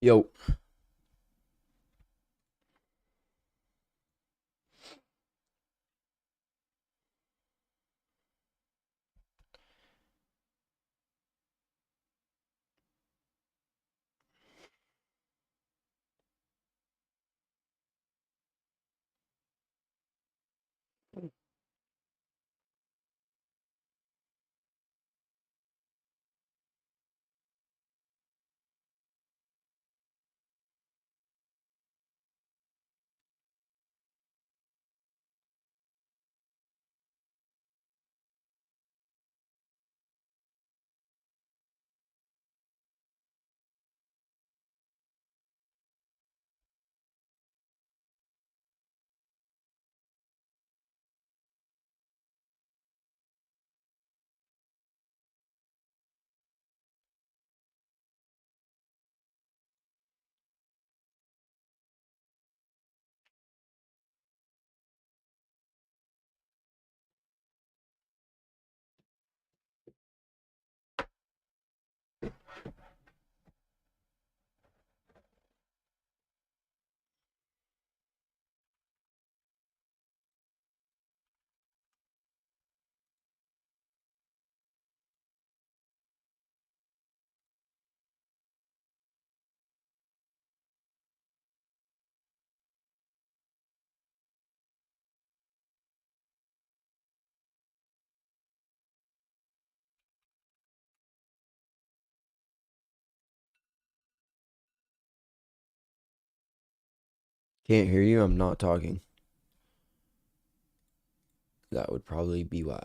Yo, can't hear you. I'm not talking. That would probably be why.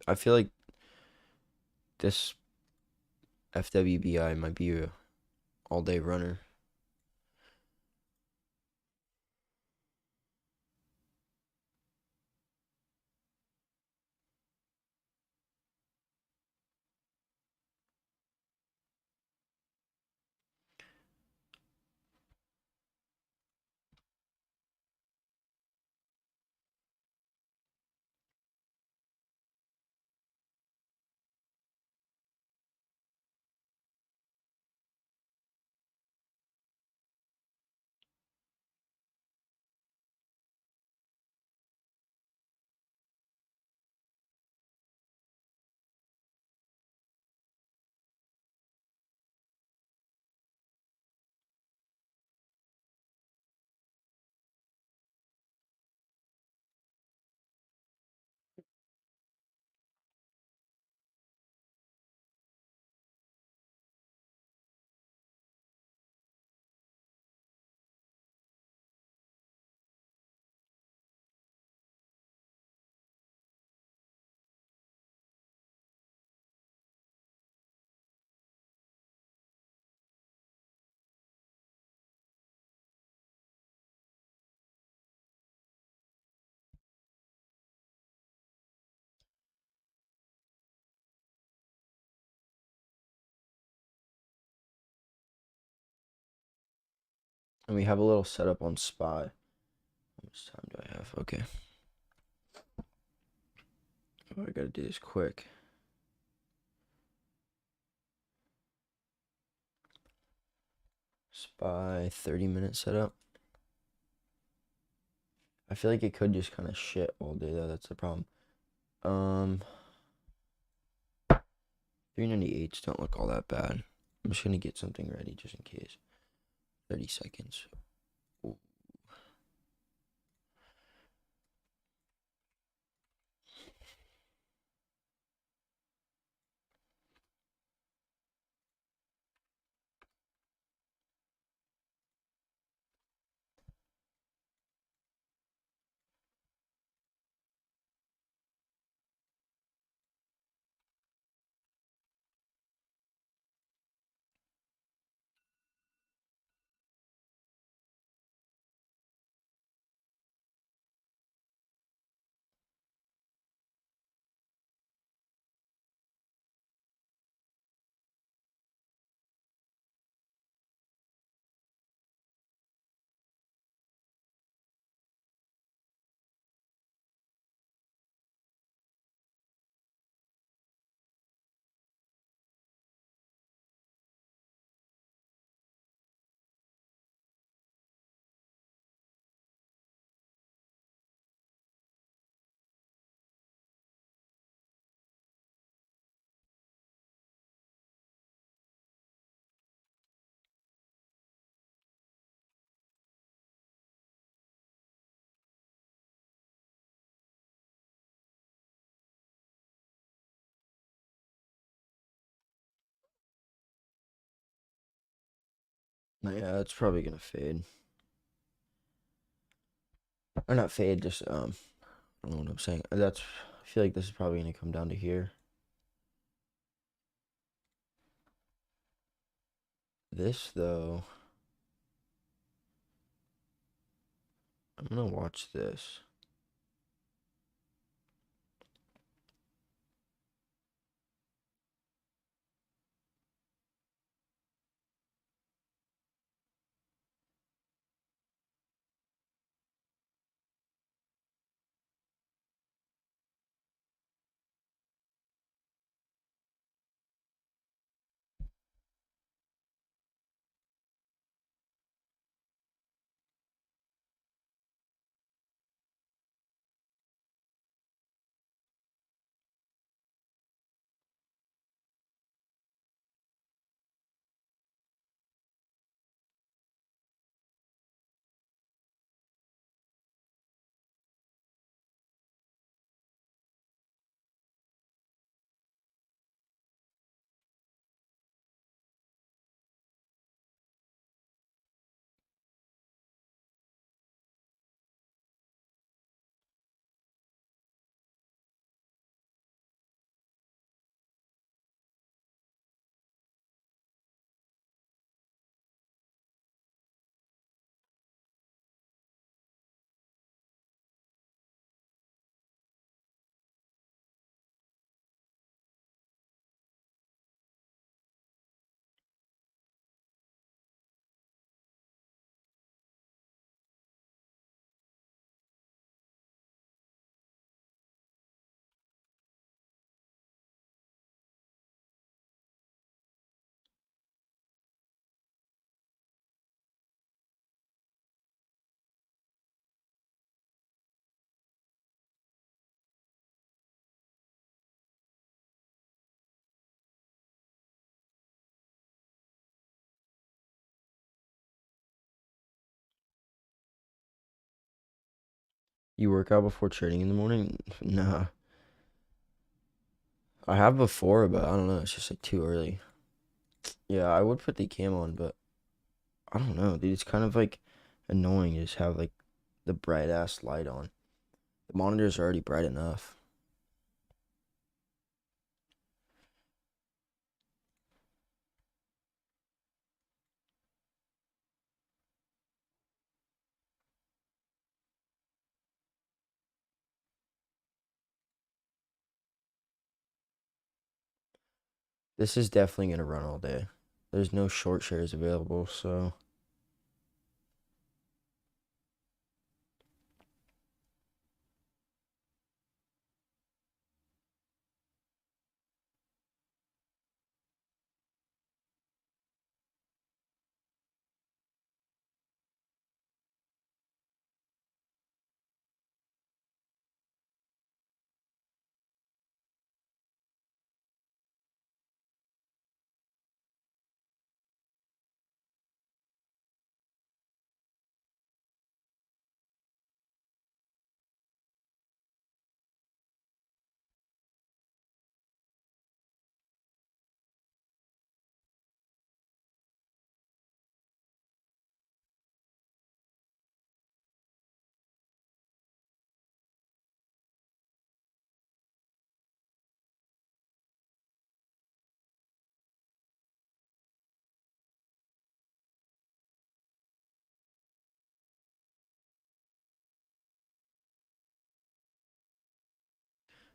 I feel like this FWBI might be a all day runner. And we have a little setup on SPY. How much time do I have? Okay. Oh, I gotta do this quick. SPY 30-minute setup. I feel like it could just kind of shit all day though. That's the problem. 398s don't look all that bad. I'm just gonna get something ready just in case. 30 seconds. Ooh. Yeah, it's probably gonna fade. Or not fade, just I don't know what I'm saying. I feel like this is probably gonna come down to here. This though, I'm gonna watch this. You work out before trading in the morning? Nah. I have before, but I don't know. It's just like too early. Yeah, I would put the cam on, but I don't know, dude. It's kind of like annoying to just have like the bright ass light on. The monitors are already bright enough. This is definitely gonna run all day. There's no short shares available, so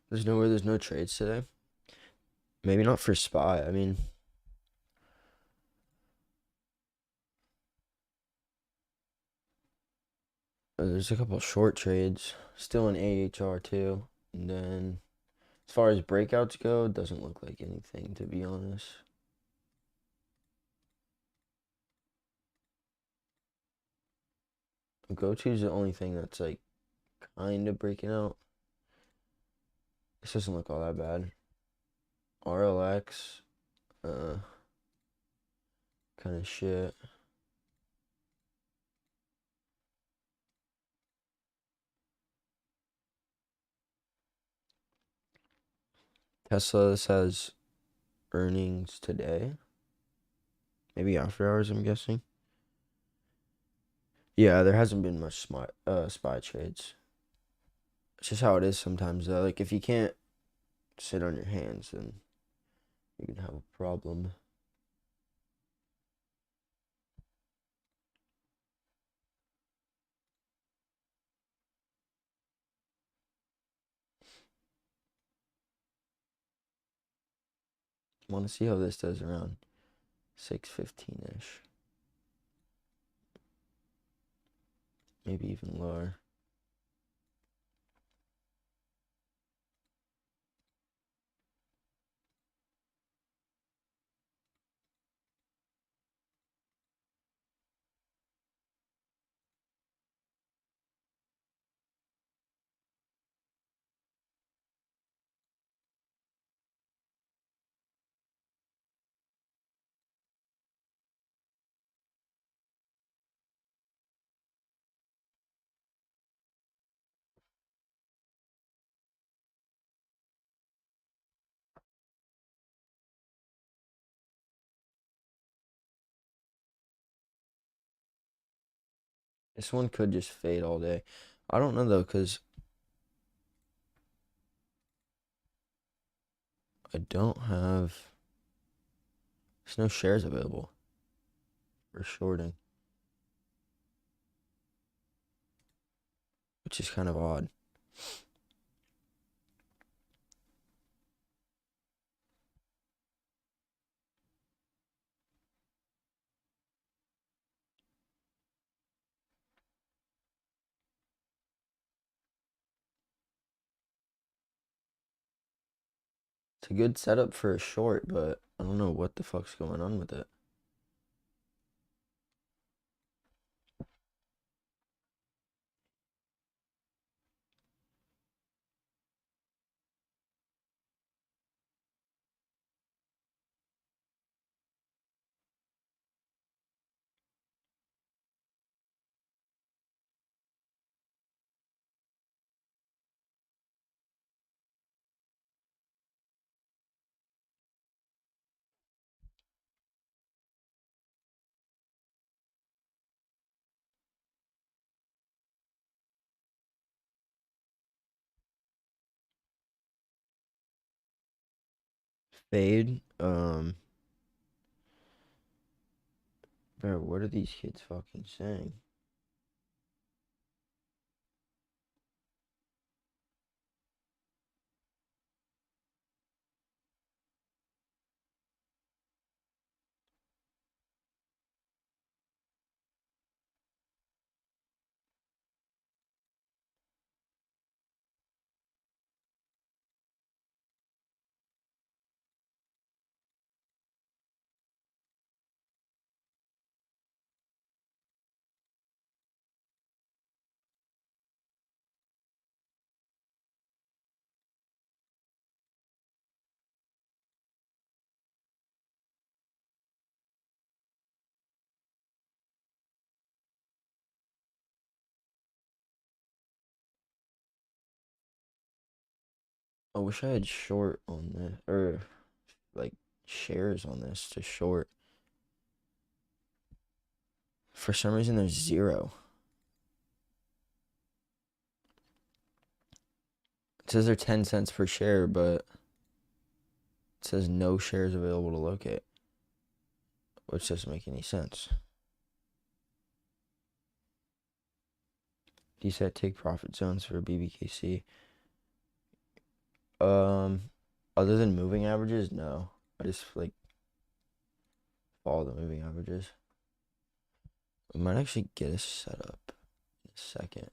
There's no trades today. Maybe not for SPY. I mean, there's a couple short trades still in AHR too. And then as far as breakouts go, it doesn't look like anything, to be honest. Go-to is the only thing that's like kind of breaking out. This doesn't look all that bad. RLX, kind of shit. Tesla, this has earnings today. Maybe after hours, I'm guessing. Yeah, there hasn't been much SPY trades. It's just how it is sometimes, though. Like, if you can't sit on your hands, then you can have a problem. I want to see how this does around 6:15-ish. Maybe even lower. This one could just fade all day. I don't know, though, because I don't have... There's no shares available for shorting, which is kind of odd. It's a good setup for a short, but I don't know what the fuck's going on with it. Fade. Bro, what are these kids fucking saying? I wish I had short on this, or like shares on this to short. For some reason, there's zero. It says they're 10 cents per share, but it says no shares available to locate, which doesn't make any sense. You said take profit zones for BBKC. Other than moving averages, no. I just like follow the moving averages. We might actually get a setup in a second.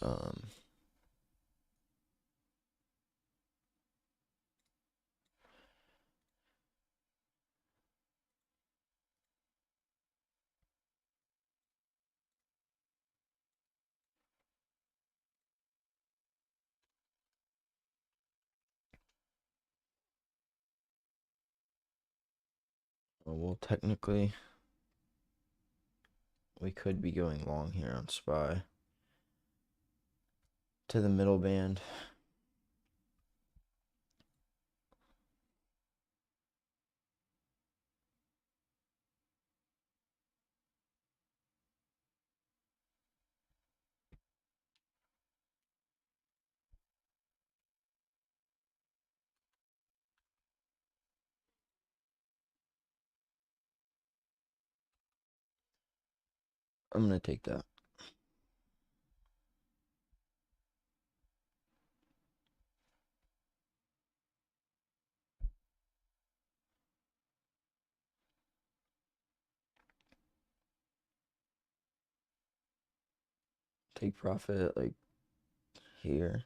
Um, well, technically, we could be going long here on SPY to the middle band. I'm gonna take that. Take profit like here.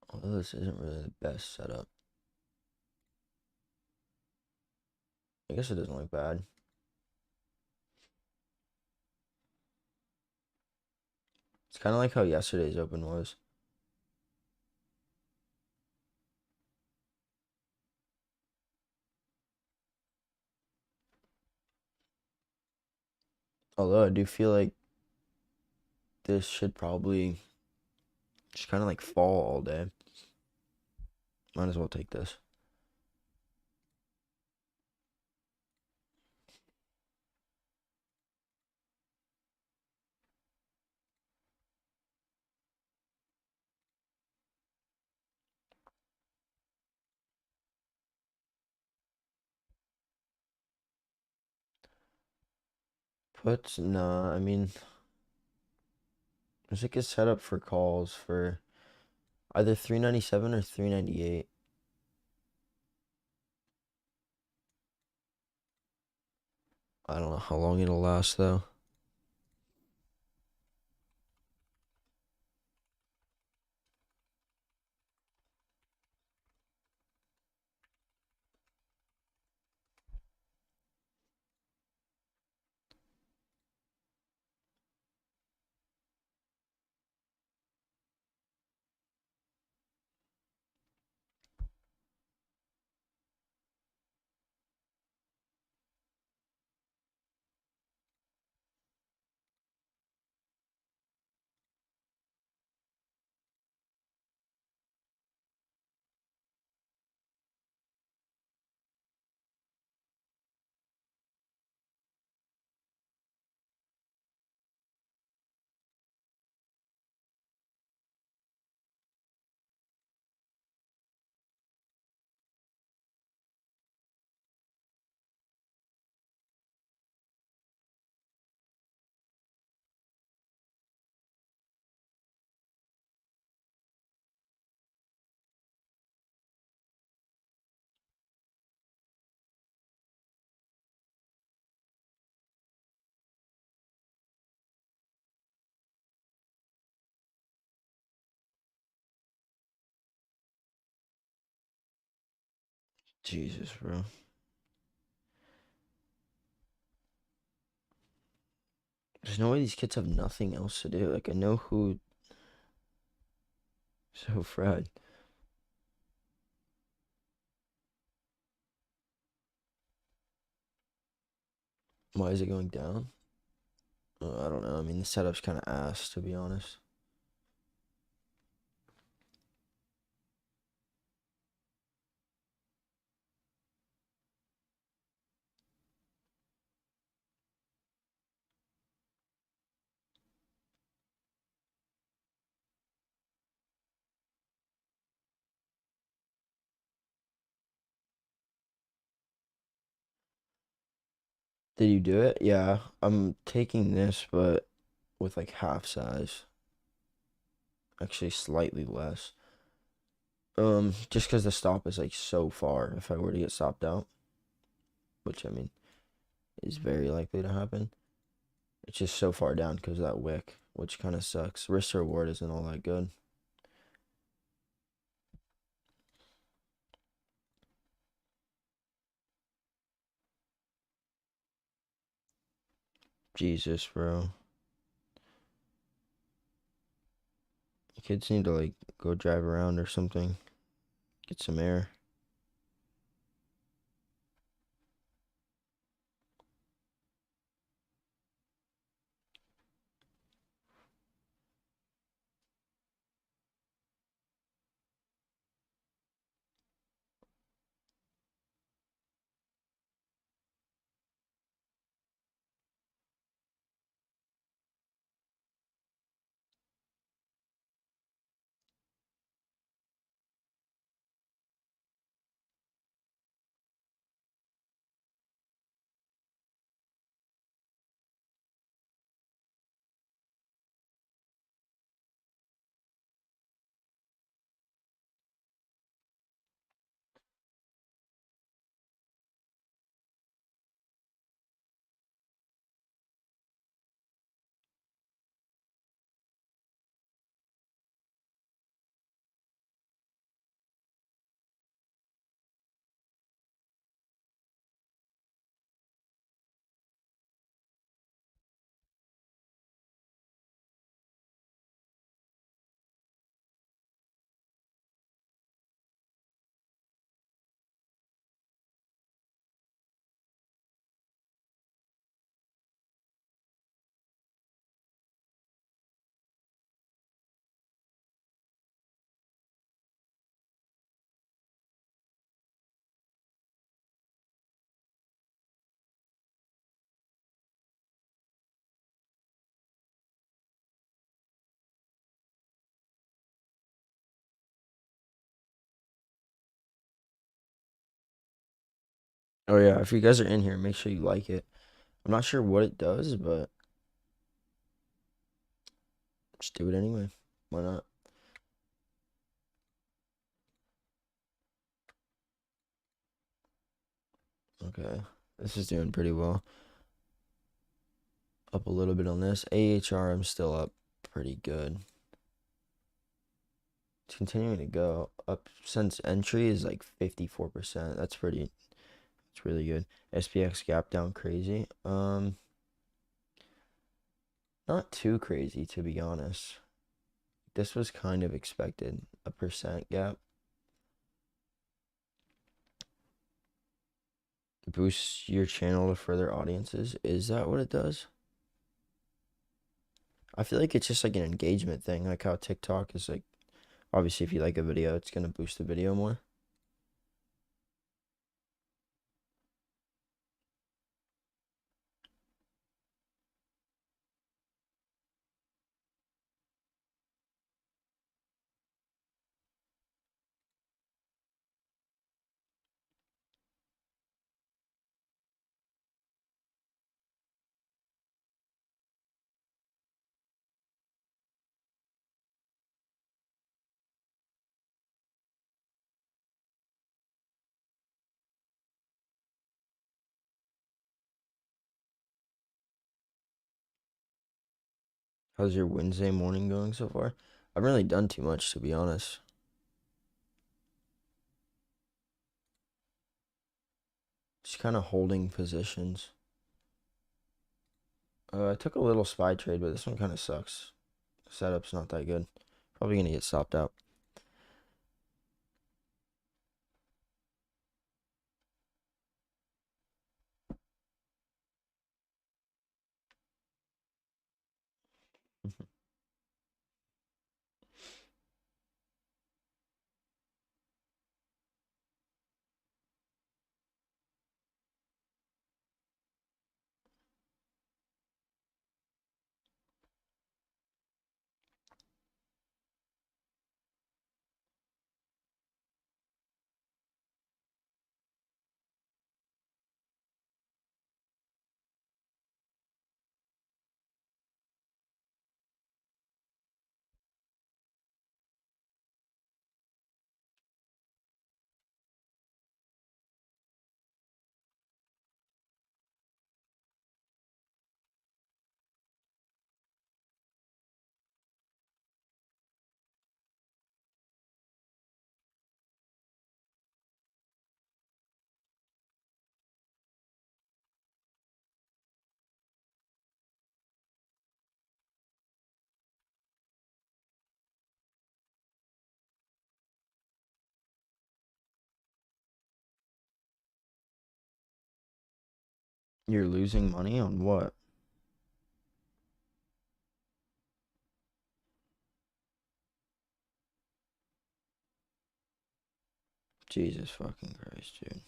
Although this isn't really the best setup. I guess it doesn't look bad. It's kind of like how yesterday's open was. Although I do feel like this should probably just kind of like fall all day. Might as well take this. Puts, nah, I mean, there's like a setup for calls for either 397 or 398. I don't know how long it'll last though. Jesus, bro. There's no way these kids have nothing else to do. Like, I know who. So fried. Why is it going down? I don't know. I mean, the setup's kind of ass, to be honest. Did you do it? Yeah, I'm taking this, but with like half size. Actually, slightly less. Just because the stop is like so far if I were to get stopped out, which I mean is very likely to happen. It's just so far down because of that wick, which kind of sucks. Risk to reward isn't all that good. Jesus, bro. Kids need to like go drive around or something. Get some air. Oh yeah, if you guys are in here, make sure you like it. I'm not sure what it does, but just do it anyway. Why not? Okay. This is doing pretty well. Up a little bit on this. AHR, I'm still up pretty good. It's continuing to go up since entry is like 54%. That's really good. SPX gap down crazy. Not too crazy to be honest. This was kind of expected. A percent gap. Boosts your channel to further audiences. Is that what it does? I feel like it's just like an engagement thing, like how TikTok is like, obviously if you like a video, it's gonna boost the video more. How's your Wednesday morning going so far? I haven't really done too much to be honest. Just kind of holding positions. I took a little spy trade, but this one kind of sucks. Setup's not that good. Probably gonna get stopped out. You're losing money on what? Jesus fucking Christ, dude.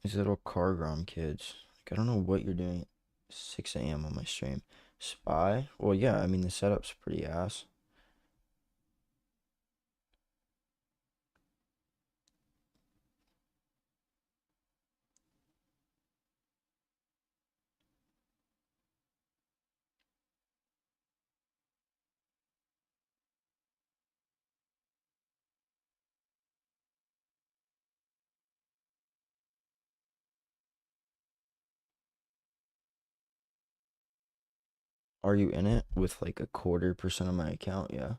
These little car grom kids. Like, I don't know what you're doing at 6 a.m. on my stream. Spy? Well, yeah, I mean, the setup's pretty ass. Are you in it with like 1/4% of my account? Yeah.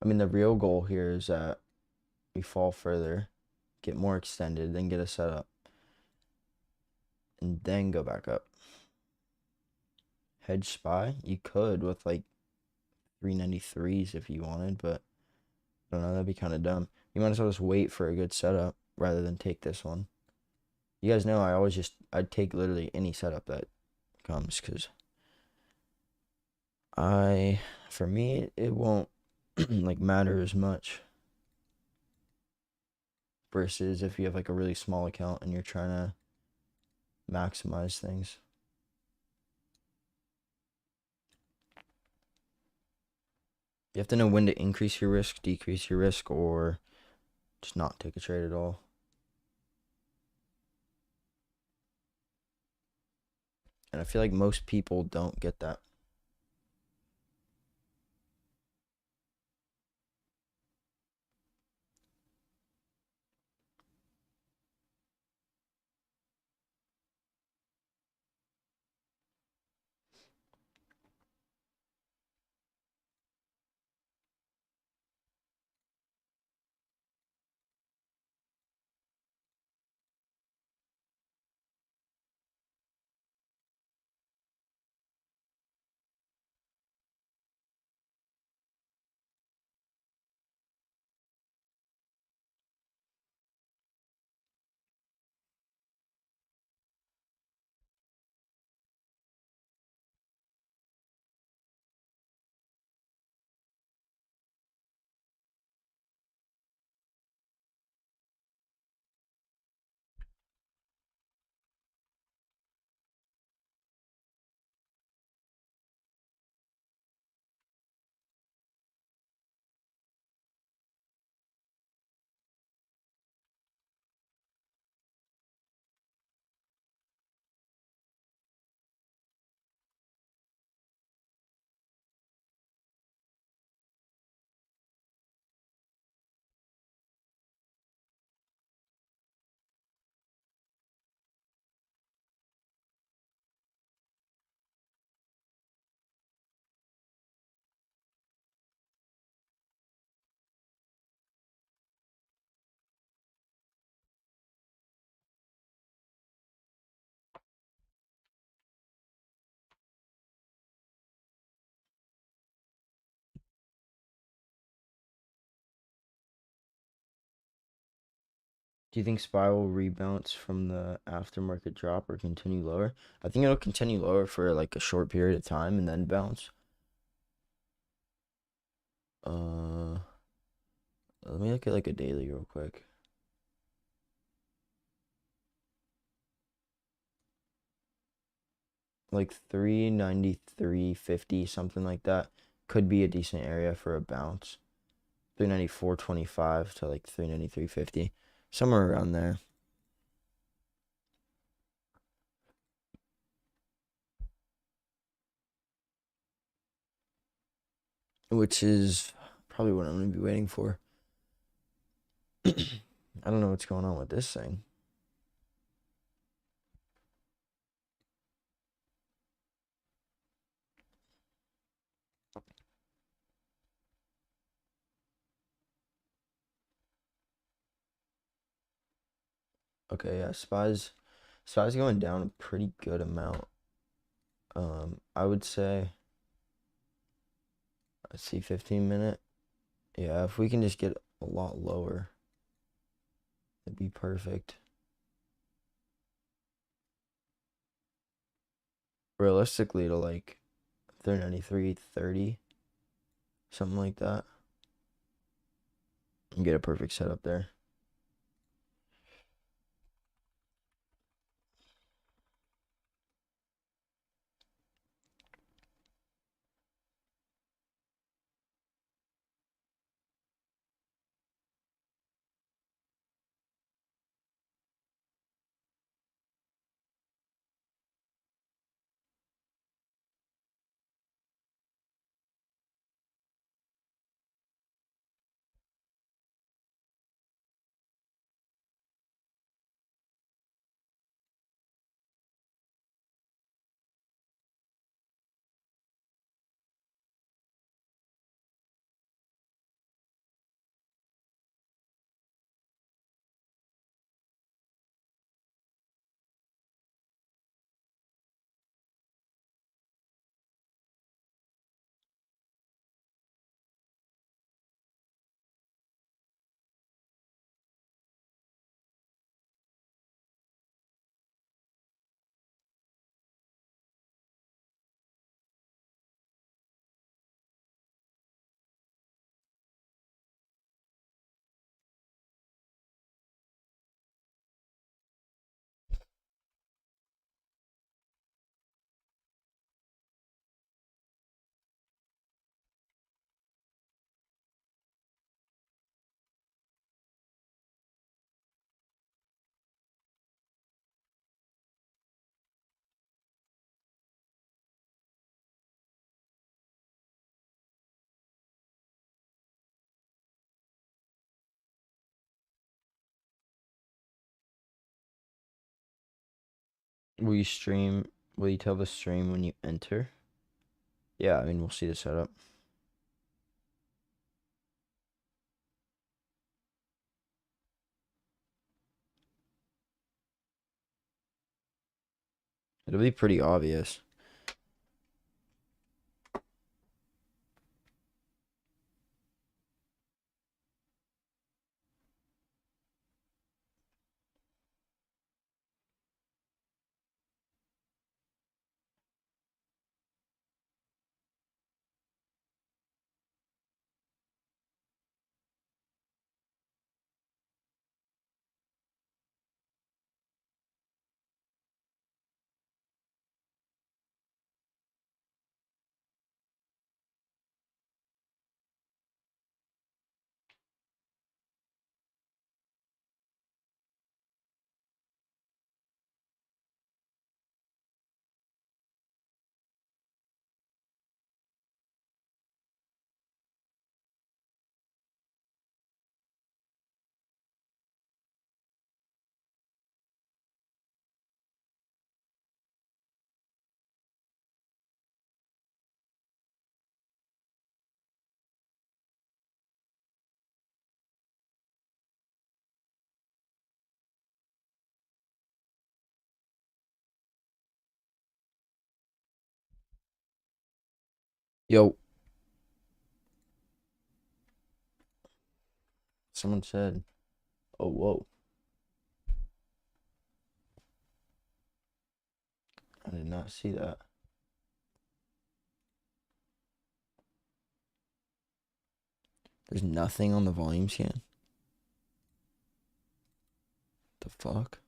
I mean, the real goal here is that we fall further, get more extended, then get a setup, and then go back up. Hedge spy? You could with like 393s if you wanted, but I don't know, that'd be kind of dumb. You might as well just wait for a good setup rather than take this one. You guys know I'd take literally any setup that comes because for me, it won't like matter as much versus if you have like a really small account and you're trying to maximize things. You have to know when to increase your risk, decrease your risk, or just not take a trade at all. And I feel like most people don't get that. Do you think SPY will rebounce from the aftermarket drop or continue lower? I think it'll continue lower for like a short period of time and then bounce. Uh, Let me look at like a daily real quick. Like 393.50, something like that, could be a decent area for a bounce. 394.25 to like 393.50, somewhere around there. Which is probably what I'm gonna be waiting for. I don't know what's going on with this thing. Okay, yeah, SPY's going down a pretty good amount. I would say, let's see, 15-minute. Yeah, if we can just get a lot lower, it'd be perfect. Realistically, to like 393.30, something like that, and get a perfect setup there. Will you stream? Will you tell the stream when you enter? Yeah, I mean, we'll see the setup. It'll be pretty obvious. Yo, someone said, oh, whoa. I did not see that. There's nothing on the volume scan. The fuck?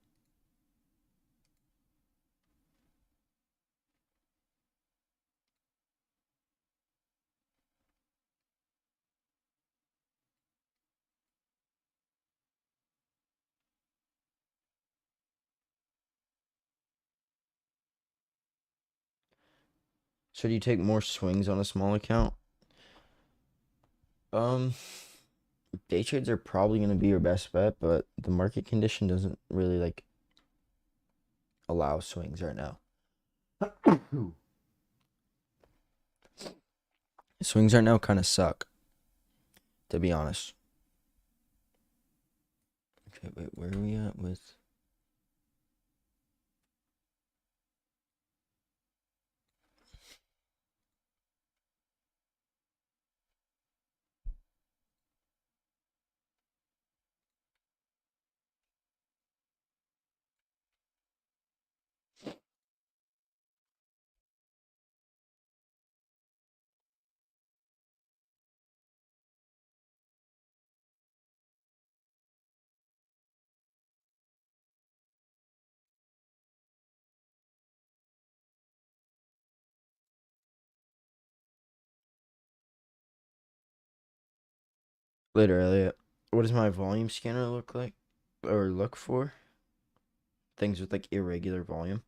So do you take more swings on a small account? Um, Day trades are probably going to be your best bet, but the market condition doesn't really like allow swings right now. Swings right now kind of suck, to be honest. Okay, wait, where are we at with? Literally, what does my volume scanner look like or look for? Things with like irregular volume.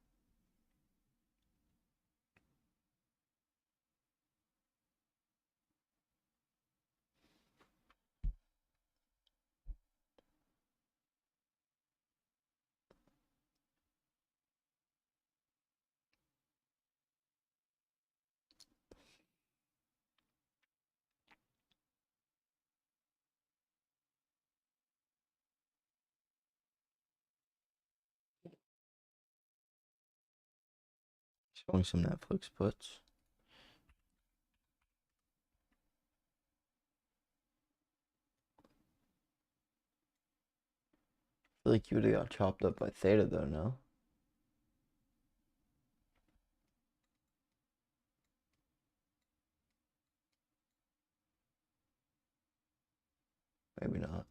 Showing some Netflix puts. I feel like you would have got chopped up by Theta though, no? Maybe not.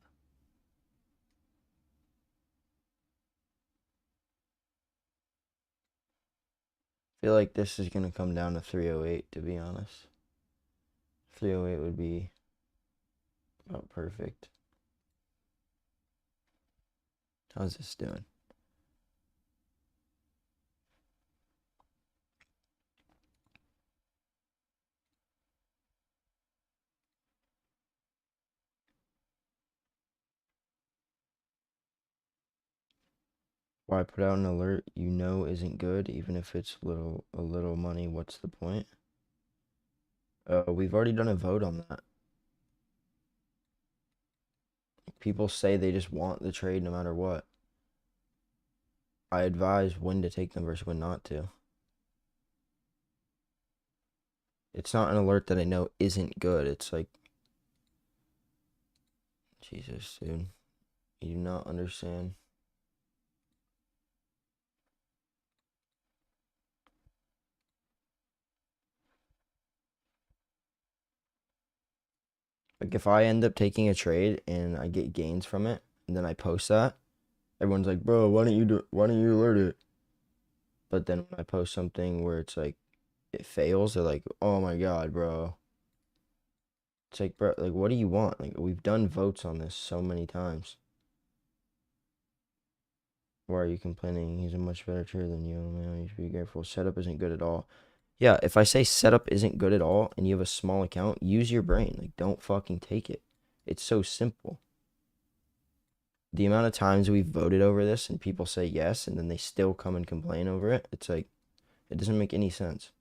I feel like this is gonna come down to 308 to be honest. 308 would be about perfect. How's this doing? Why put out an alert you know isn't good, even if it's a little money? What's the point? We've already done a vote on that. People say they just want the trade no matter what. I advise when to take them versus when not to. It's not an alert that I know isn't good. It's like, Jesus, dude. You do not understand. Like, if I end up taking a trade and I get gains from it, and then I post that, everyone's like, bro, why don't you alert it? But then when I post something where it's like, it fails, they're like, oh my God, bro. It's like, bro, like, what do you want? Like, we've done votes on this so many times. Why are you complaining? He's a much better trader than you, man. You should be careful. Setup isn't good at all. Yeah, if I say setup isn't good at all and you have a small account, use your brain. Like, don't fucking take it. It's so simple. The amount of times we've voted over this and people say yes and then they still come and complain over it, it's like, it doesn't make any sense.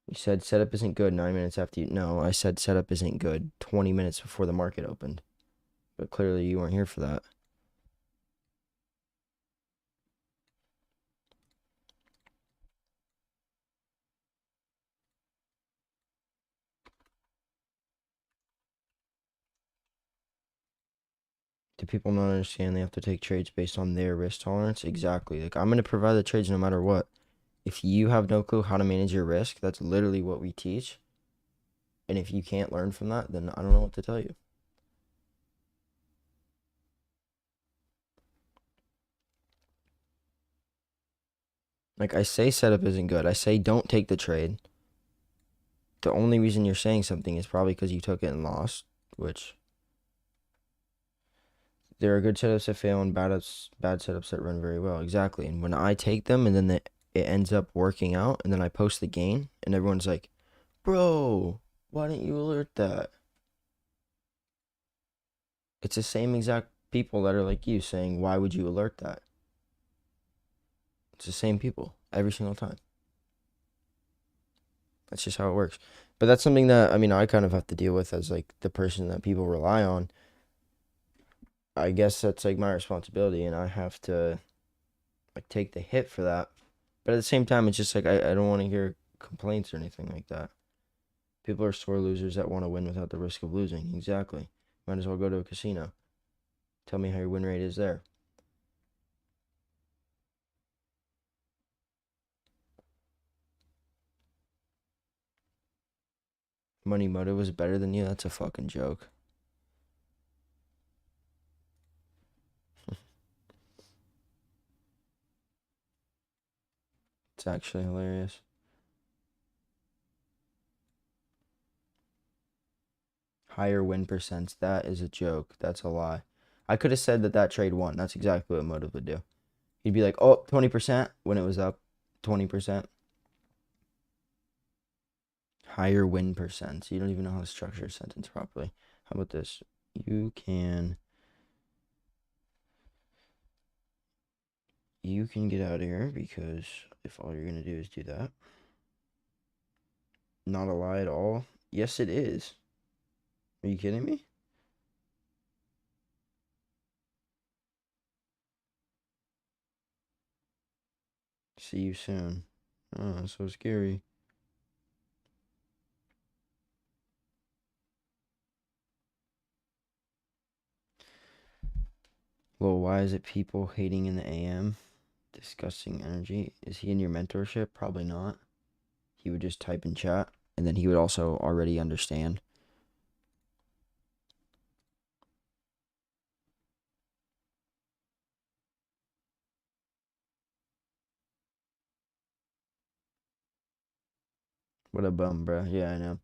You said setup isn't good 9 minutes after you. No, I said setup isn't good 20 minutes before the market opened. But clearly you weren't here for that. Do people not understand they have to take trades based on their risk tolerance? Exactly. Like, I'm going to provide the trades no matter what. If you have no clue how to manage your risk, that's literally what we teach. And if you can't learn from that, then I don't know what to tell you. Like, I say setup isn't good. I say don't take the trade. The only reason you're saying something is probably because you took it and lost, which there are good setups that fail and bad setups that run very well. Exactly. And when I take them and then it ends up working out and then I post the gain and everyone's like, bro, why didn't you alert that? It's the same exact people that are like you saying, why would you alert that? It's the same people every single time. That's just how it works. But that's something that, I mean, I kind of have to deal with as like the person that people rely on. I guess that's like my responsibility and I have to like take the hit for that. But at the same time, it's just like I don't want to hear complaints or anything like that. People are sore losers that want to win without the risk of losing. Exactly. Might as well go to a casino. Tell me how your win rate is there. Money Moto was better than you? That's a fucking joke. That's actually hilarious. Higher win percents. That is a joke. That's a lie. I could have said that that trade won. That's exactly what Motive would do. He'd be like, oh, 20% when it was up 20%. Higher win percents. You don't even know how to structure a sentence properly. How about this? You can get out of here because if all you're going to do is do that. Not a lie at all. Yes, it is. Are you kidding me? See you soon. Oh, so scary. Well, why is it people hating in the AM? Discussing energy. Is he in your mentorship? Probably not. He would just type in chat, and then he would also already understand. What a bum, bro. Yeah, I know.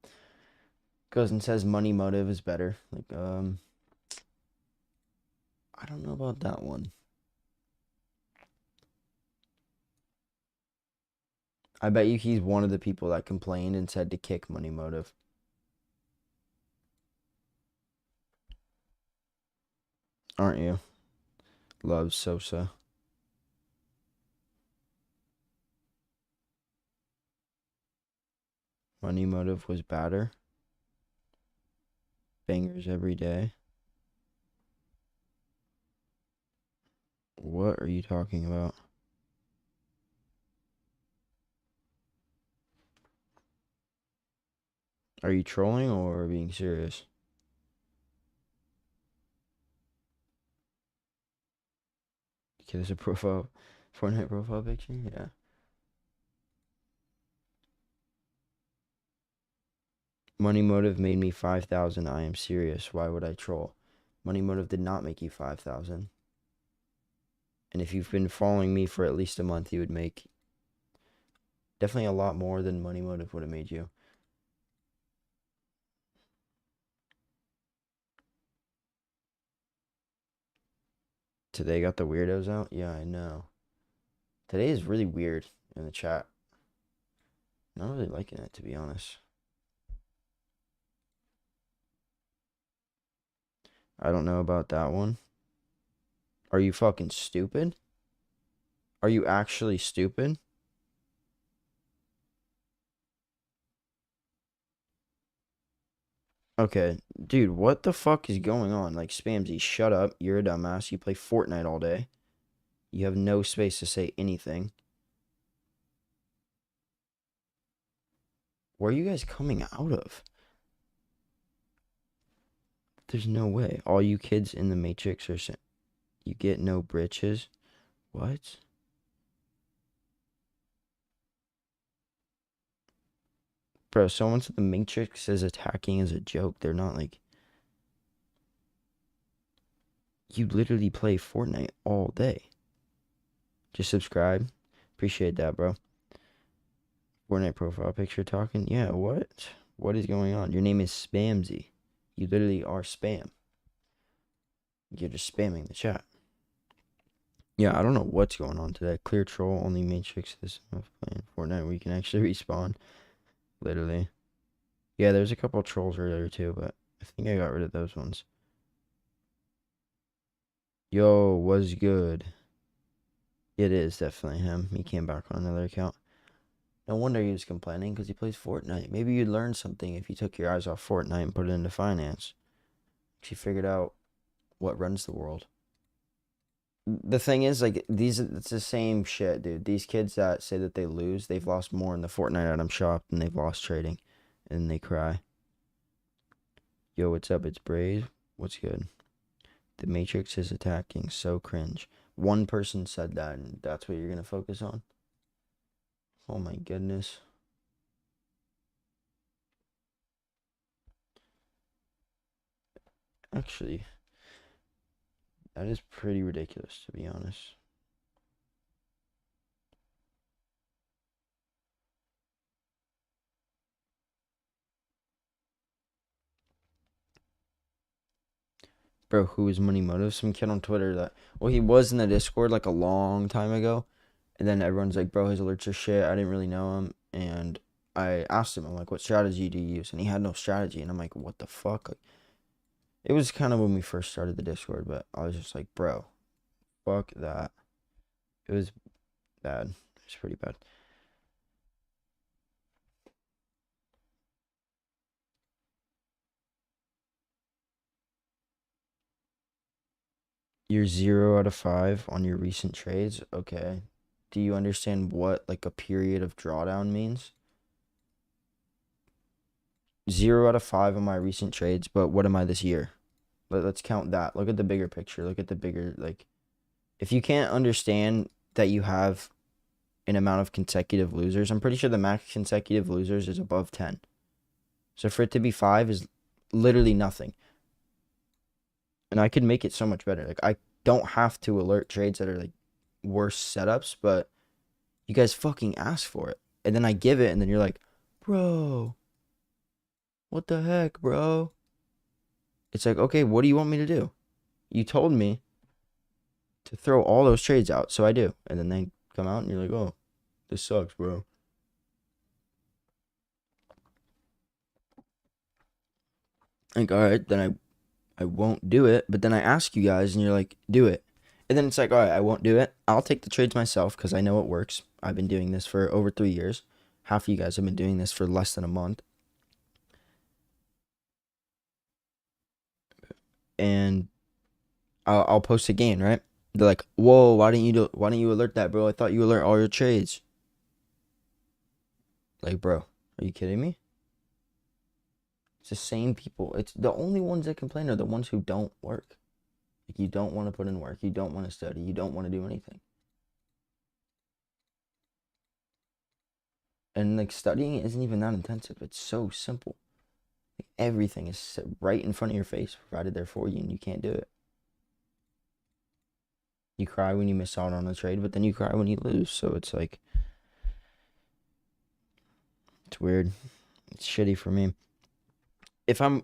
Goes and says money motive is better. Like, I don't know about that one. I bet you he's one of the people that complained and said to kick money motive. Aren't you? Loves Sosa. Money motive was batter. Bangers every day. What are you talking about? Are you trolling or being serious? Okay, there's a profile, Fortnite profile picture? Yeah. Money motive made me 5,000. I am serious. Why would I troll? Money motive did not make you 5,000. And if you've been following me for at least a month, you would make definitely a lot more than money motive would have made you. Today got the weirdos out? Yeah, I know. Today is really weird in the chat. Not really liking it, to be honest. I don't know about that one. Are you fucking stupid? Are you actually stupid? Okay, dude, what the fuck is going on? Like, Spamsy, shut up. You're a dumbass. You play Fortnite all day. You have no space to say anything. Where are you guys coming out of? There's no way. All you kids in the Matrix are saying, you get no britches? What? Bro, someone said the Matrix is attacking as a joke. They're not like... You literally play Fortnite all day. Just subscribe. Appreciate that, bro. Fortnite profile picture talking. Yeah, what? What is going on? Your name is Spamsy. You literally are spam. You're just spamming the chat. Yeah, I don't know what's going on today. Clear troll, only Matrix this of playing Fortnite where you can actually respawn. Literally. Yeah, there's a couple trolls earlier too, but I think I got rid of those ones. Yo, was good. It is definitely him. He came back on another account. No wonder he was complaining because he plays Fortnite. Maybe you'd learn something if you took your eyes off Fortnite and put it into finance. She figured out what runs the world. The thing is, like, it's the same shit, dude. These kids that say that they lose, they've lost more in the Fortnite item shop than they've lost trading. And they cry. Yo, what's up? It's Brave. What's good? The Matrix is attacking. So cringe. One person said that, and that's what you're going to focus on? Oh my goodness. Actually, that is pretty ridiculous, to be honest. Bro, who is Money Motive? Some kid on Twitter that, well, he was in the Discord like a long time ago. And then everyone's like, bro, his alerts are shit. I didn't really know him. And I asked him, I'm like, what strategy do you use? And he had no strategy. And I'm like, what the fuck? Like, it was kind of when we first started the Discord, but I was just like, bro, fuck that. It was bad. It was pretty bad. You're 0 out of 5 on your recent trades. Okay. Do you understand what like a period of drawdown means? 0 out of 5 on my recent trades, but what am I this year? Let's count that. Look at the bigger picture. Look at the bigger, like, if you can't understand that you have an amount of consecutive losers, I'm pretty sure the max consecutive losers is above 10. So for it to be 5 is literally nothing. And I could make it so much better. Like, I don't have to alert trades that are like worse setups, but you guys fucking ask for it. And then I give it, and then you're like, bro, what the heck, bro? It's like, okay, what do you want me to do? You told me to throw all those trades out, so I do. And then they come out, and you're like, oh, this sucks, bro. Like, all right, then I won't do it. But then I ask you guys, and you're like, do it. And then it's like, all right, I won't do it. I'll take the trades myself because I know it works. I've been doing this for over 3 years. Half of you guys have been doing this for less than a month. And I'll post a gain, right? They're like, whoa, why didn't you alert that, bro? I thought you alert all your trades. Like, bro, are you kidding me? It's the same people. It's the only ones that complain are the ones who don't work. Like, you don't want to put in work. You don't want to study. You don't want to do anything. And like studying isn't even that intensive. It's so simple. Like, everything is right in front of your face, provided there for you, and you can't do it. You cry when you miss out on a trade, but then you cry when you lose. So it's like, it's weird. It's shitty for me. If I'm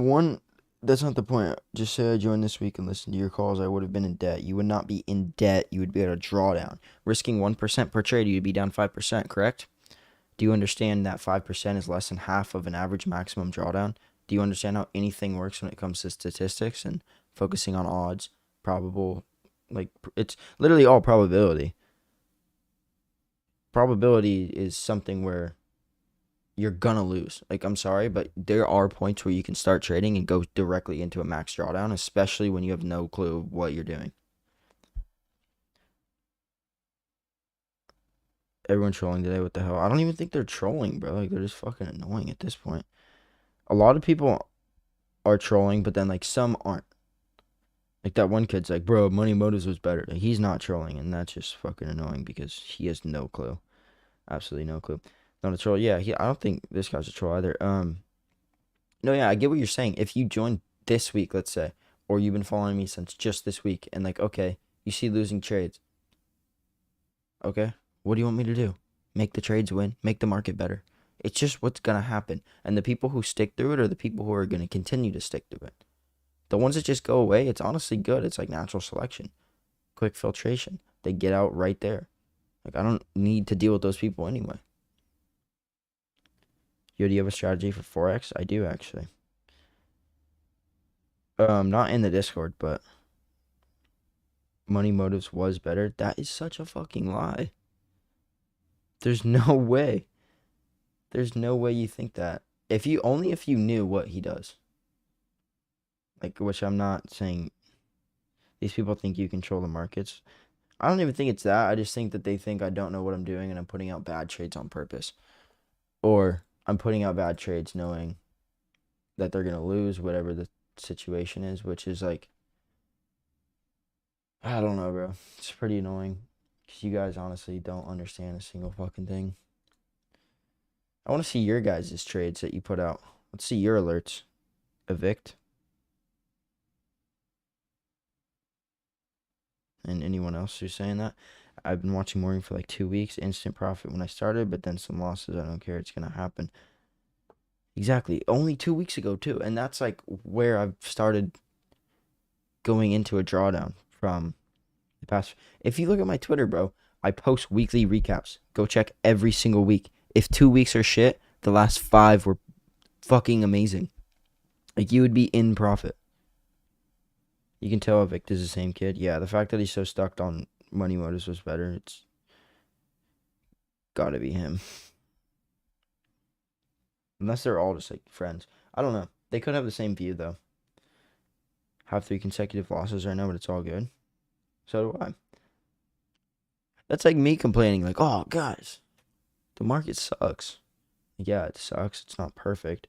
one, that's not the point. Just say I joined this week and listened to your calls. I would have been in debt. You would not be in debt. You would be at a drawdown. Risking 1% per trade, you'd be down 5%, correct? Do you understand that 5% is less than half of an average maximum drawdown? Do you understand how anything works when it comes to statistics and focusing on odds, probable, like, it's literally all probability. Probability is something where you're gonna lose. Like, I'm sorry, but there are points where you can start trading and go directly into a max drawdown, especially when you have no clue what you're doing. Everyone trolling today, what the hell? I don't even think they're trolling, bro. Like, they're just fucking annoying at this point. A lot of people are trolling, but then like some aren't. Like that one kid's like, bro, Money Motives was better. Like, he's not trolling, and that's just fucking annoying because he has no clue. Absolutely no clue. Not a troll. Yeah, I don't think this guy's a troll either. No, yeah, I get what you're saying. If you joined this week, let's say, or you've been following me since just this week, and like, okay, you see losing trades. Okay, what do you want me to do? Make the trades win, make the market better. It's just what's gonna happen. And the people who stick through it are the people who are gonna continue to stick through it. The ones that just go away, it's honestly good. It's like natural selection, quick filtration. They get out right there. Like, I don't need to deal with those people anyway. Yo, do you have a strategy for Forex? I do, actually. Not in the Discord, but Money Motives was better. That is such a fucking lie. There's no way. There's no way you think that. If you knew what he does. Like, which I'm not saying. These people think you control the markets. I don't even think it's that. I just think that they think I don't know what I'm doing and I'm putting out bad trades on purpose. Or I'm putting out bad trades knowing that they're going to lose whatever the situation is, which is like, I don't know, bro. It's pretty annoying because you guys honestly don't understand a single fucking thing. I want to see your guys' trades that you put out. Let's see your alerts. Evict. And anyone else who's saying that. I've been watching Morning for like 2 weeks. Instant profit when I started, but then some losses. I don't care. It's going to happen. Exactly. Only 2 weeks ago, too. And that's like where I've started going into a drawdown from the past. If you look at my Twitter, bro, I post weekly recaps. Go check every single week. If 2 weeks are shit, the last 5 were fucking amazing. Like, you would be in profit. You can tell Victor's the same kid. Yeah, the fact that he's so stuck on Money Motives was better. It's gotta be him. Unless they're all just, like, friends. I don't know. They could have the same view, though. Have 3 consecutive losses right now, but it's all good. So do I. That's like me complaining, like, oh, guys, the market sucks. Yeah, it sucks. It's not perfect.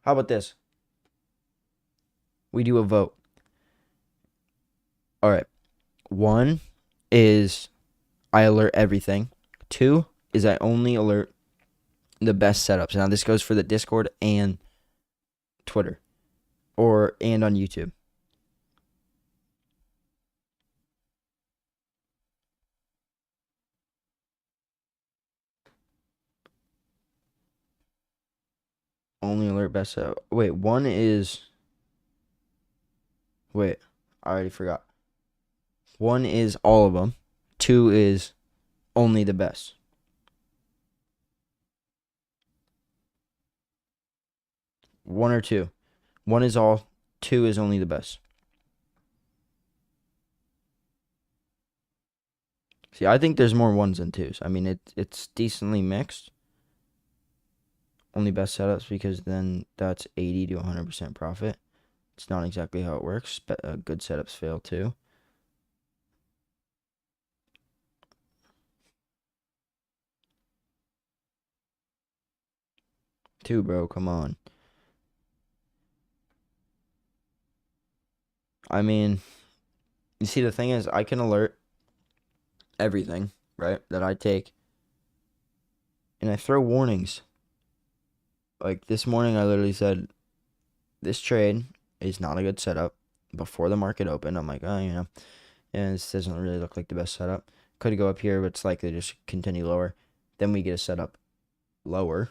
How about this? We do a vote. All right. 1 is I alert everything. 2 is I only alert the best setups. Now, this goes for the Discord and Twitter and on YouTube. Only alert best setup. Wait, 1 is... Wait, I already forgot. 1 is all of them. 2 is only the best. 1 or 2. 1 is all. 2 is only the best. See, I think there's more 1s than 2s. I mean, it's decently mixed. Only best setups, because then that's 80 to 100% profit. It's not exactly how it works. But good setups fail too. Two, bro. Come on. I mean, you see, the thing is, I can alert everything, right, that I take. And I throw warnings. Like this morning, I literally said, this trade is not a good setup before the market opened. I'm like, oh, and this doesn't really look like the best setup. Could go up here, but it's likely to just continue lower. Then we get a setup lower.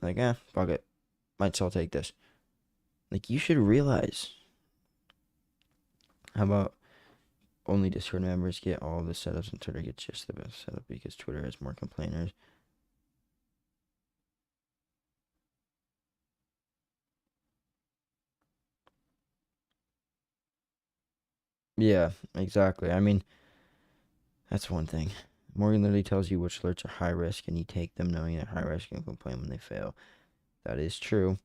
Like, fuck it. Might still take this. Like, you should realize. How about only Discord members get all the setups and Twitter gets just the best setup because Twitter has more complainers? Yeah, exactly. I mean, that's one thing. Morgan literally tells you which alerts are high risk, and you take them knowing they're high risk and complain when they fail. That is true.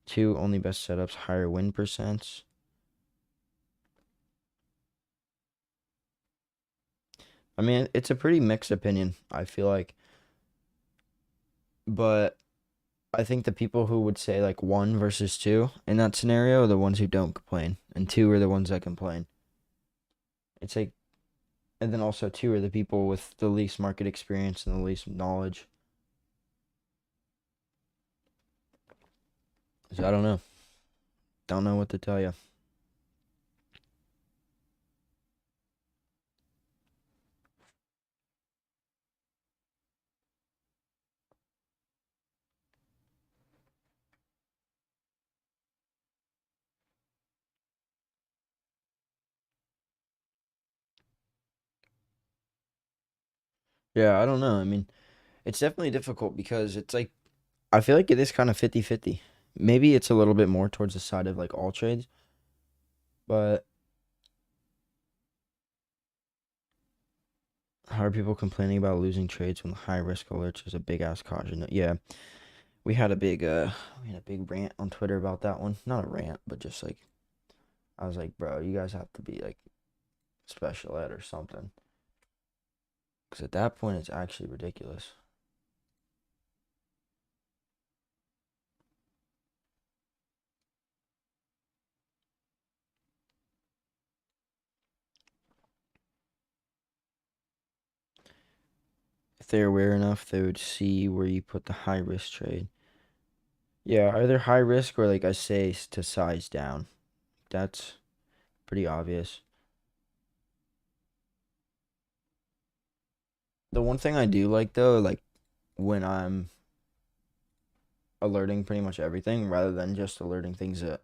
2, only best setups, higher win percents. I mean, it's a pretty mixed opinion, I feel like. But I think the people who would say like 1 versus 2 in that scenario are the ones who don't complain, and 2 are the ones that complain. It's like, and then also 2 are the people with the least market experience and the least knowledge. So I don't know. Don't know what to tell you. Yeah, I don't know. I mean, it's definitely difficult because it's like, I feel like it is kind of 50-50. Maybe it's a little bit more towards the side of like all trades, but how are people complaining about losing trades when high risk alerts is a big ass caution? Yeah, we had a big rant on Twitter about that one. Not a rant, but just like, I was like, bro, you guys have to be like special ed or something, because at that point it's actually ridiculous. If they're aware enough, they would see where you put the high risk trade. Yeah, either high risk or like I say to size down. That's pretty obvious. The one thing I do like though, like when I'm alerting pretty much everything rather than just alerting things that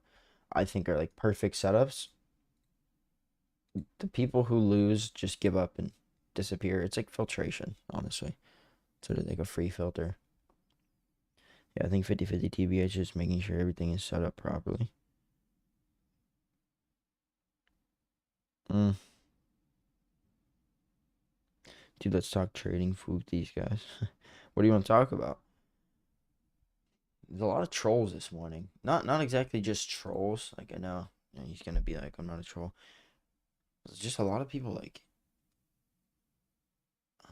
I think are like perfect setups, the people who lose just give up and disappear. It's like filtration, honestly. Sort of like a free filter. Yeah, I think 50/50 TBH is making sure everything is set up properly. Mm. Dude, let's talk trading food with these guys. What do you want to talk about? There's a lot of trolls this morning. Not exactly just trolls. Like I know, he's gonna be like, I'm not a troll. There's just a lot of people like,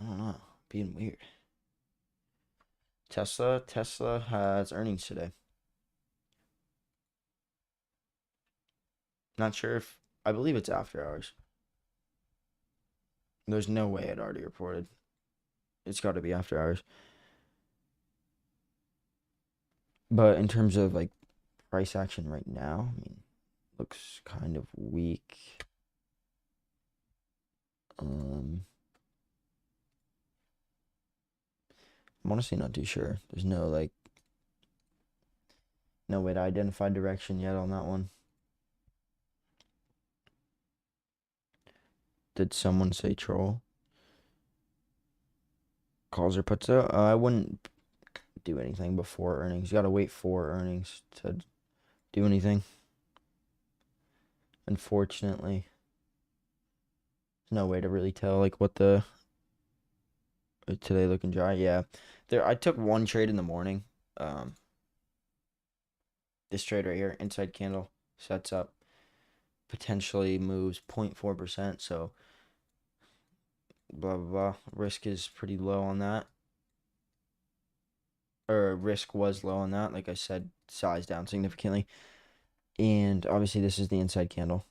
I don't know, being weird. Tesla has earnings today. Not sure if I believe it's after hours. There's no way it already reported. It's got to be after hours. But in terms of like price action right now, I mean, looks kind of weak. I'm honestly not too sure. There's no way to identify direction yet on that one. Did someone say troll? Calls or puts out? I wouldn't do anything before earnings. You gotta wait for earnings to do anything. Unfortunately, there's no way to really tell like what the today looking dry. Yeah, there. I took one trade in the morning. Um, this trade right here, inside candle sets up, potentially moves 0.4%. So blah blah blah. Risk is pretty low on that, or risk was low on that. Like I said, size down significantly. And obviously, this is the inside candle.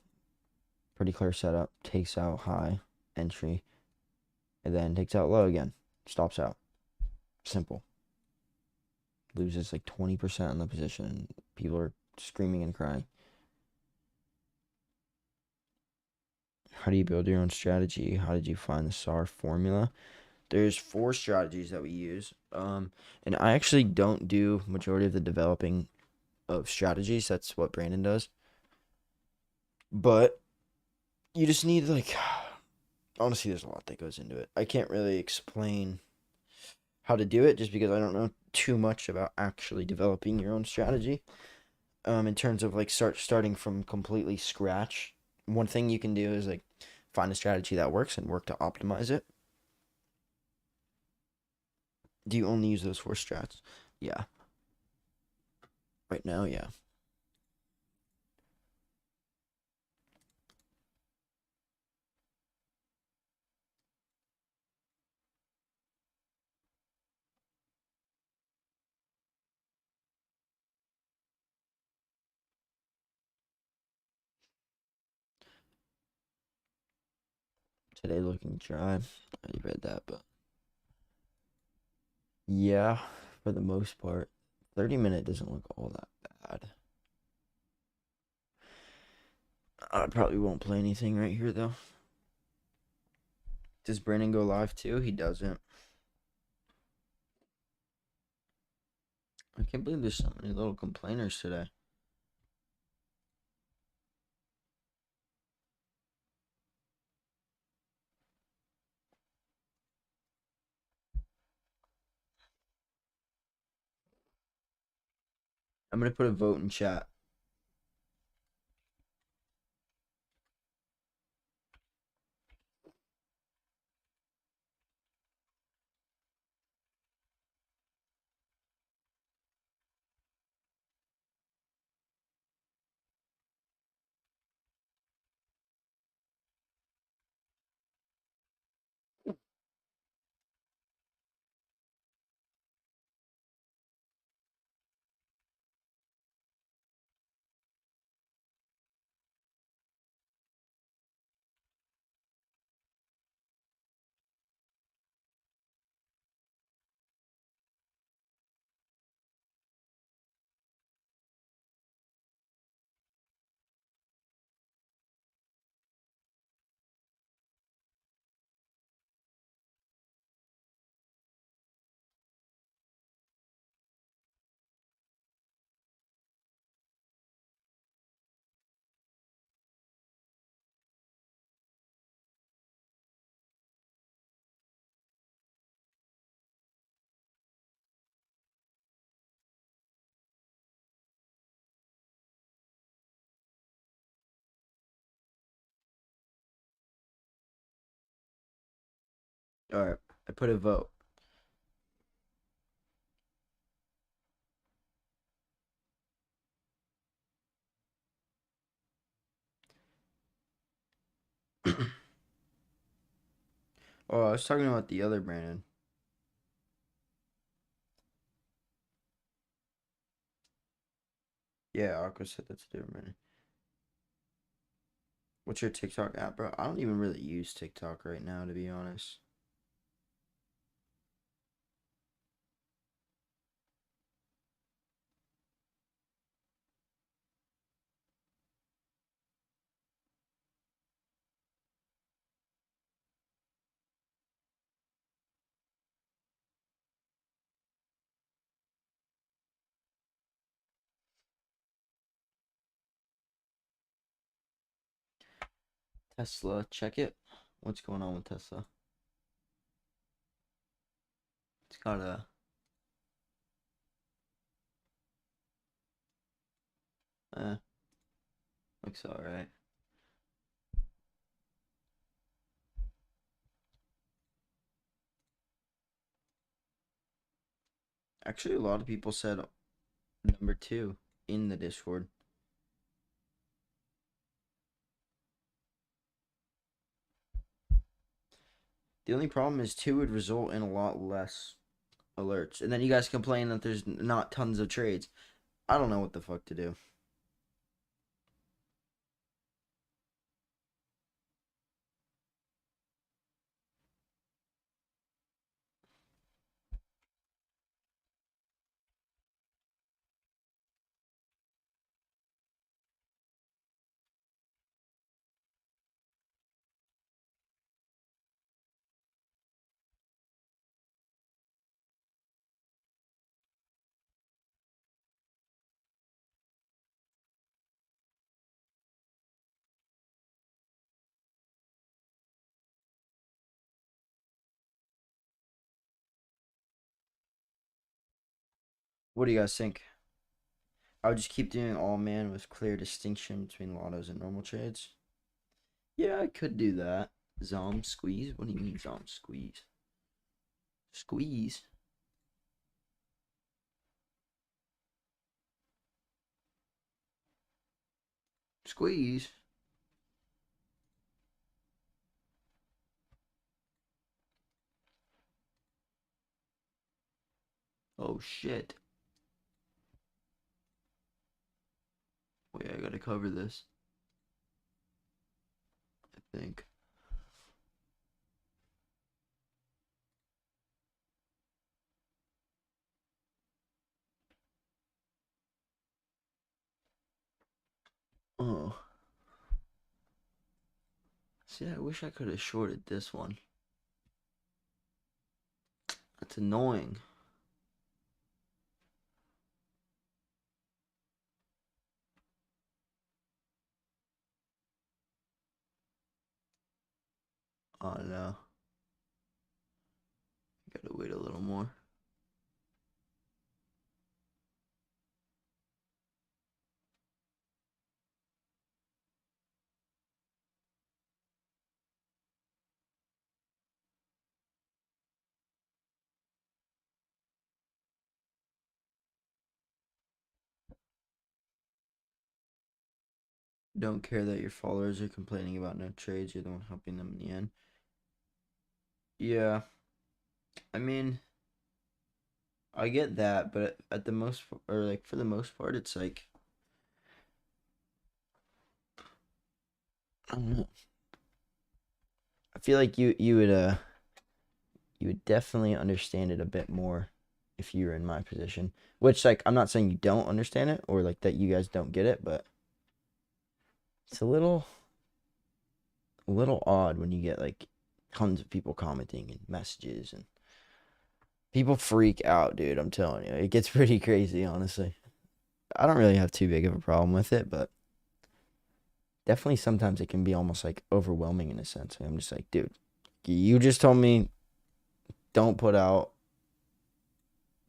Pretty clear setup. Takes out high entry, and then takes out low again. Stops out. Simple. Loses like 20% on the position. People are screaming and crying. How do you build your own strategy? How did you find the SAR formula? There's four strategies that we use. And I actually don't do majority of the developing of strategies. That's what Brandon does. But you just need like honestly, there's a lot that goes into it. I can't really explain how to do it just because I don't know too much about actually developing your own strategy. In terms of like starting from completely scratch, one thing you can do is like find a strategy that works and work to optimize it. Do you only use those four strats? Yeah. Right now, yeah. Today looking dry. I already read that, but yeah, for the most part. 30-minute doesn't look all that bad. I probably won't play anything right here though. Does Brandon go live too? He doesn't. I can't believe there's so many little complainers today. I'm gonna put a vote in chat. All right, I put a vote. Oh, I was talking about the other Brandon. Yeah, Aqua said that's a different Brandon. What's your TikTok app, bro? I don't even really use TikTok right now, to be honest. Tesla, check it. What's going on with Tesla? It's got a. Looks alright. Actually, a lot of people said number 2 in the Discord. The only problem is 2 would result in a lot less alerts. And then you guys complain that there's not tons of trades. I don't know what the fuck to do. What do you guys think? I would just keep doing all man with clear distinction between lottos and normal trades. Yeah, I could do that. Zom squeeze? What do you mean Zom squeeze? Squeeze? Squeeze? Oh shit. Wait, I gotta cover this. I think. Oh. See, I wish I could have shorted this one. That's annoying. Oh no. Gotta wait a little more. Don't care that your followers are complaining about no trades. You're the one helping them in the end. Yeah. I mean, I get that, but at the most, or like for the most part, it's like, I don't know. I feel like you would definitely understand it a bit more if you were in my position. Which, like, I'm not saying you don't understand it or like that you guys don't get it, but it's a little odd when you get like tons of people commenting and messages and people freak out, dude. I'm telling you, it gets pretty crazy, honestly. I don't really have too big of a problem with it, but definitely sometimes it can be almost like overwhelming in a sense. I'm just like, dude, you just told me don't put out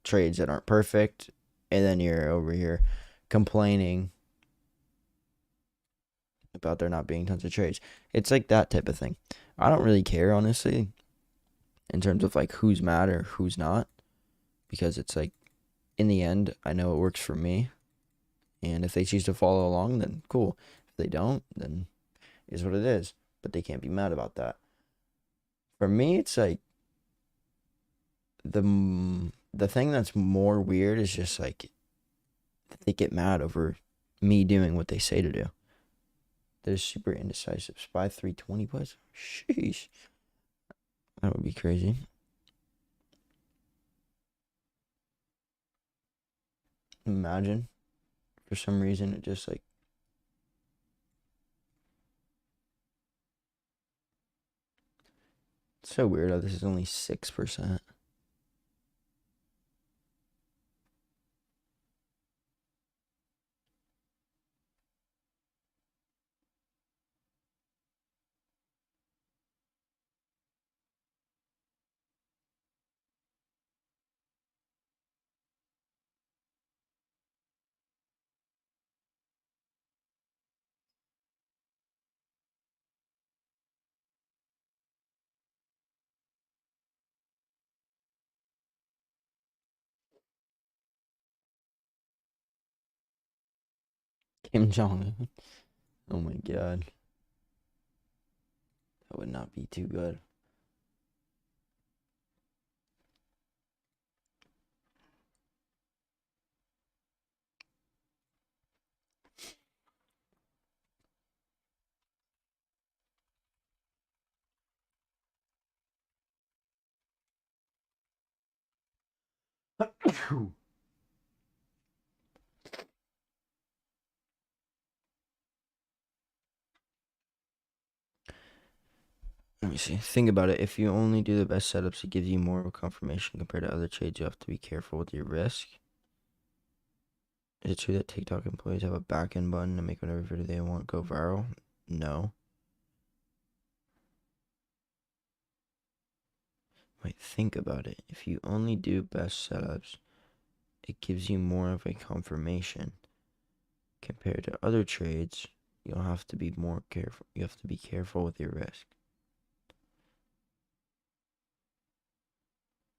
trades that aren't perfect, and then you're over here complaining about there not being tons of trades. It's like that type of thing. I don't really care, honestly. in terms of like who's mad or who's not, because it's like in the end, I know it works for me, and if they choose to follow along, then cool. If they don't, then it is what it is. But they can't be mad about that. For me, it's like the thing that's more weird is just like they get mad over me doing what they say to do. They're super indecisive. Spy 320 plus? Sheesh. That would be crazy. Imagine for some reason it just like it's so weird how this is only 6%. Kim Jong Un. Oh my god. That would not be too good. Let me see. Think about it. If you only do the best setups, it gives you more of a confirmation compared to other trades. You have to be careful with your risk. Is it true that TikTok employees have a back end button to make whatever video they want go viral? No. Wait, think about it. If you only do best setups, it gives you more of a confirmation compared to other trades. You'll have to be more careful. You have to be careful with your risk.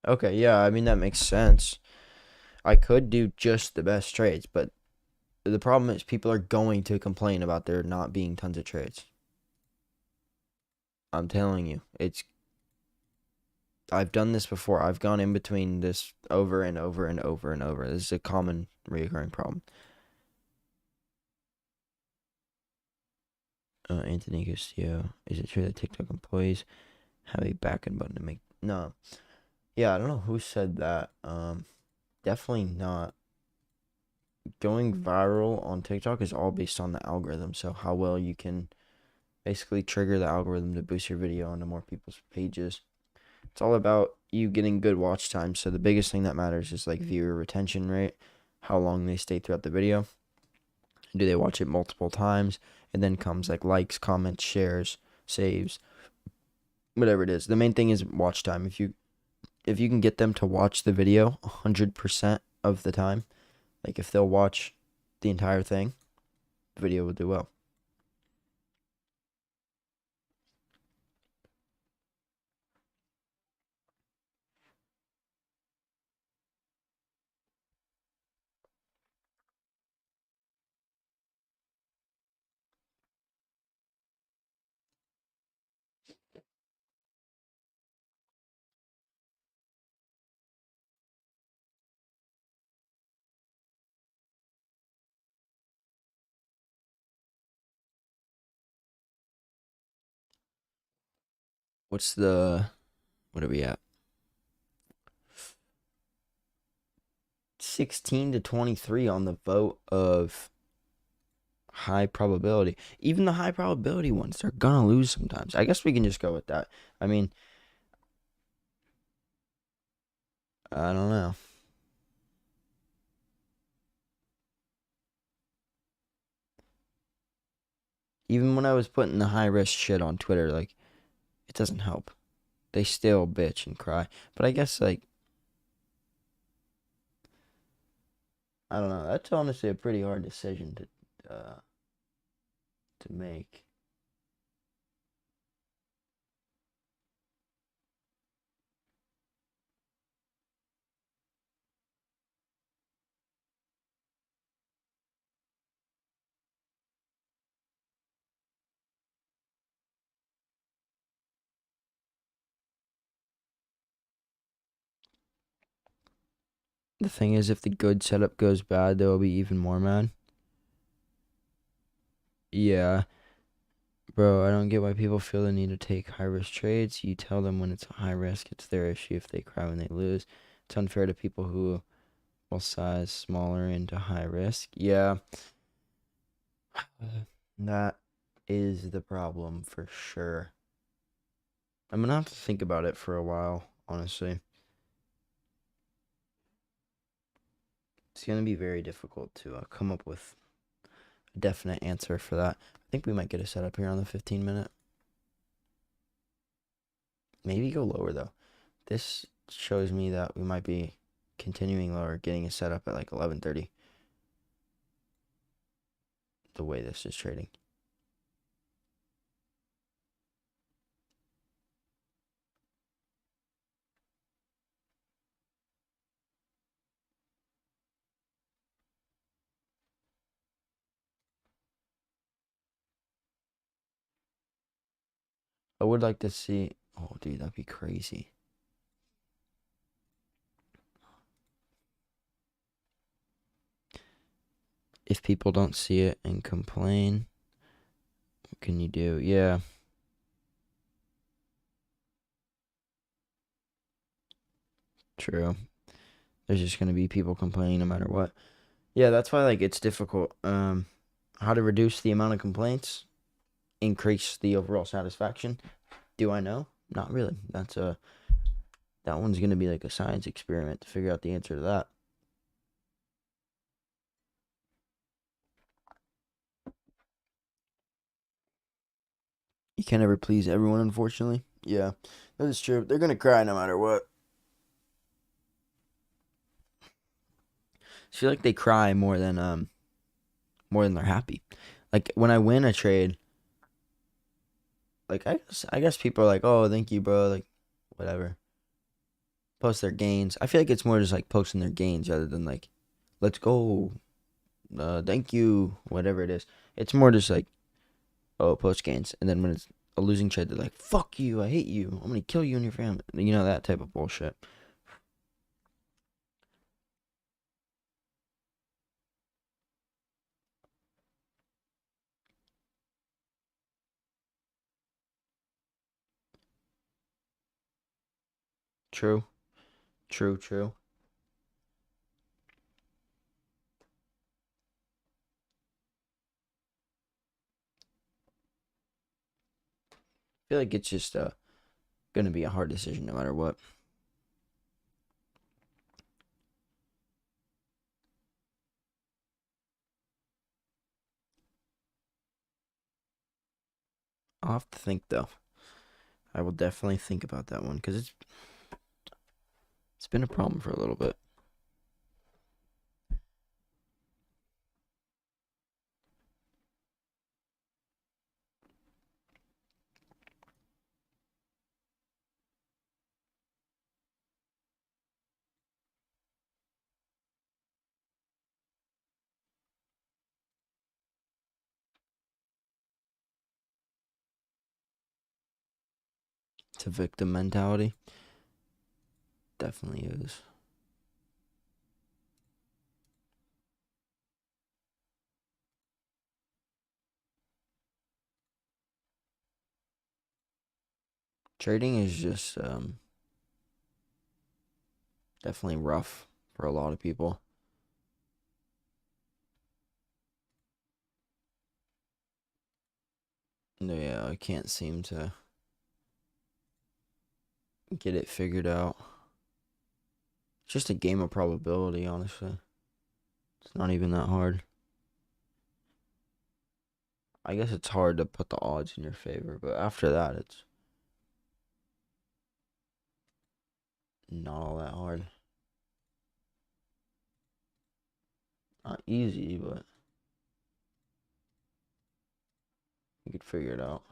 Okay, yeah, I mean that makes sense. I could do just the best trades, but the problem is people are going to complain about there not being tons of trades. I'm telling you, I've done this before. I've gone in between this over and over and over and over. This is a common recurring problem. Anthony Castillo, is it true that TikTok employees have a back end button to make? No. Yeah, I don't know who said that. Definitely not. Going viral on TikTok is all based on the algorithm. So how well you can basically trigger the algorithm to boost your video onto more people's pages. It's all about you getting good watch time. So the biggest thing that matters is like viewer retention rate, how long they stay throughout the video. Do they watch it multiple times? And then comes like likes, comments, shares, saves, whatever it is. The main thing is watch time. If you can get them to watch the video 100% of the time, like if they'll watch the entire thing, the video will do well. What are we at? 16 to 23 on the vote of high probability. Even the high probability ones, they're gonna lose sometimes. I guess we can just go with that. I mean, I don't know. Even when I was putting the high risk shit on Twitter, like, it doesn't help. They still bitch and cry. But I guess, like, I don't know. That's honestly a pretty hard decision to make. The thing is, if the good setup goes bad, they'll be even more mad. Yeah, bro, I don't get why people feel the need to take high risk trades. You tell them when it's a high risk, it's their issue if they cry when they lose. It's unfair to people who will size smaller into high risk. Yeah, that is the problem for sure. I'm gonna have to think about it for a while, honestly. It's gonna be very difficult to come up with a definite answer for that. I think we might get a setup here on the 15 minute. Maybe go lower though. This shows me that we might be continuing lower, getting a setup at like 11:30. The way this is trading. I would like to see. Oh, dude, that'd be crazy. If people don't see it and complain, what can you do? Yeah. True. There's just gonna be people complaining no matter what. Yeah, that's why like it's difficult. How to reduce the amount of complaints, increase the overall satisfaction. Do I know? Not really. That one's gonna be like a science experiment to figure out the answer to that. You can't ever please everyone, unfortunately. Yeah, that is true. They're gonna cry no matter what. I feel like they cry more than they're happy. Like when I win a trade, like I guess people are like, "Oh, thank you, bro." Like whatever. Post their gains. I feel like it's more just like posting their gains rather than like, "Let's go." Thank you, whatever it is. It's more just like, "Oh, post gains." And then when it's a losing trade, they're like, "Fuck you. I hate you. I'm going to kill you and your family." You know, that type of bullshit. True. True, true. I feel like it's just going to be a hard decision no matter what. I'll have to think though. I will definitely think about that one because it's been a problem for a little bit. It's a victim mentality. Definitely is. Trading is just definitely rough for a lot of people. Yeah, I can't seem to get it figured out. It's just a game of probability, honestly. It's not even that hard. I guess it's hard to put the odds in your favor, but after that, it's not all that hard. Not easy, but you could figure it out.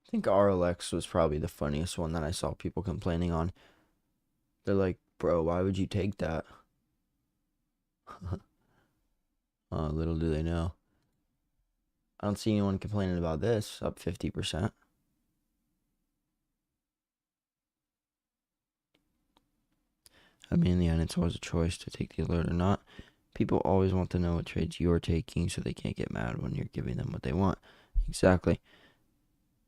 I think RLX was probably the funniest one that I saw people complaining on. They're like, bro, why would you take that? Little do they know. I don't see anyone complaining about this, up 50%. I mean, in the end, it's always a choice to take the alert or not. People always want to know what trades you're taking so they can't get mad when you're giving them what they want. Exactly.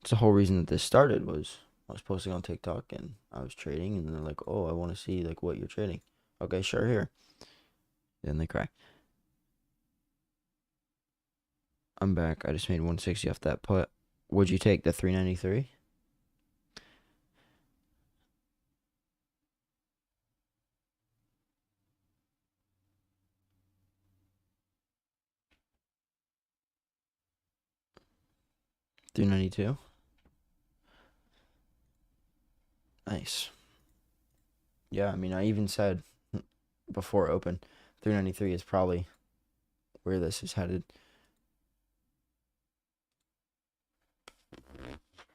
It's the whole reason that this started was I was posting on TikTok and I was trading and they're like, oh, I want to see like what you're trading. Okay, sure, here. Then they cry. I'm back. I just made 160 off that put. Would you take the 393? $392? Nice. Yeah, I mean, I even said before open, 393 is probably where this is headed.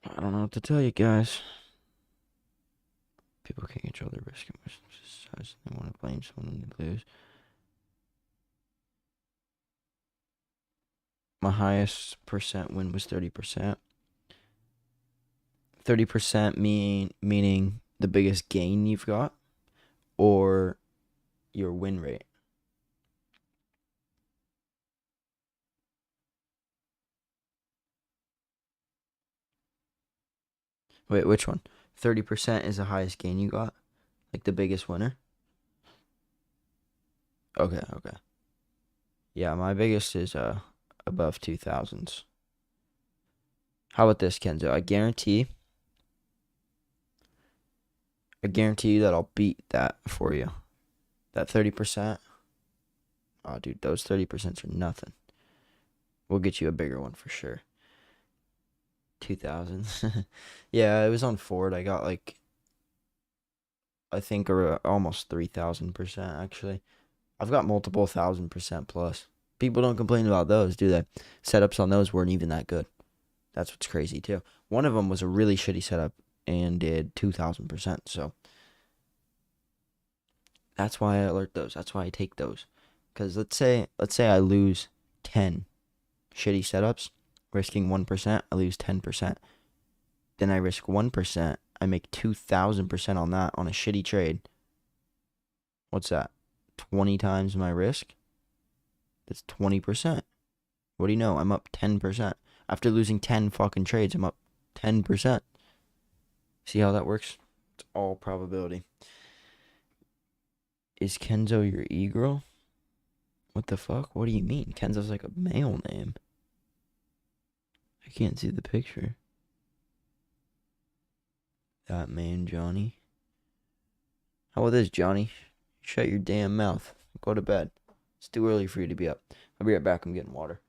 I don't know what to tell you guys. People can't control their risk as they want to blame someone when they lose. My highest percent win was 30%. 30% meaning the biggest gain you've got or your win rate. Wait, which one? 30% is the highest gain you got? Like the biggest winner? Okay, okay. Yeah, my biggest is above 2000s. How about this, Kenzo? I guarantee you that I'll beat that for you. That 30%. Oh, dude, those 30% are nothing. We'll get you a bigger one for sure. 2000s. Yeah, it was on Ford. I got like, I think almost 3000% actually. I've got multiple 1000% plus. People don't complain about those, do they? Setups on those weren't even that good. That's what's crazy too. One of them was a really shitty setup and did 2000%. So that's why I alert those. That's why I take those. Because let's say I lose 10 shitty setups, risking 1%, I lose 10%. Then I risk 1%, I make 2000% on that on a shitty trade. What's that? 20 times my risk? That's 20%. What do you know? I'm up 10%. After losing 10 fucking trades, I'm up 10%. See how that works? It's all probability. Is Kenzo your e-girl? What the fuck? What do you mean? Kenzo's like a male name. I can't see the picture. That man, Johnny. How about this, Johnny? Shut your damn mouth. Go to bed. It's too early for you to be up. I'll be right back. I'm getting water.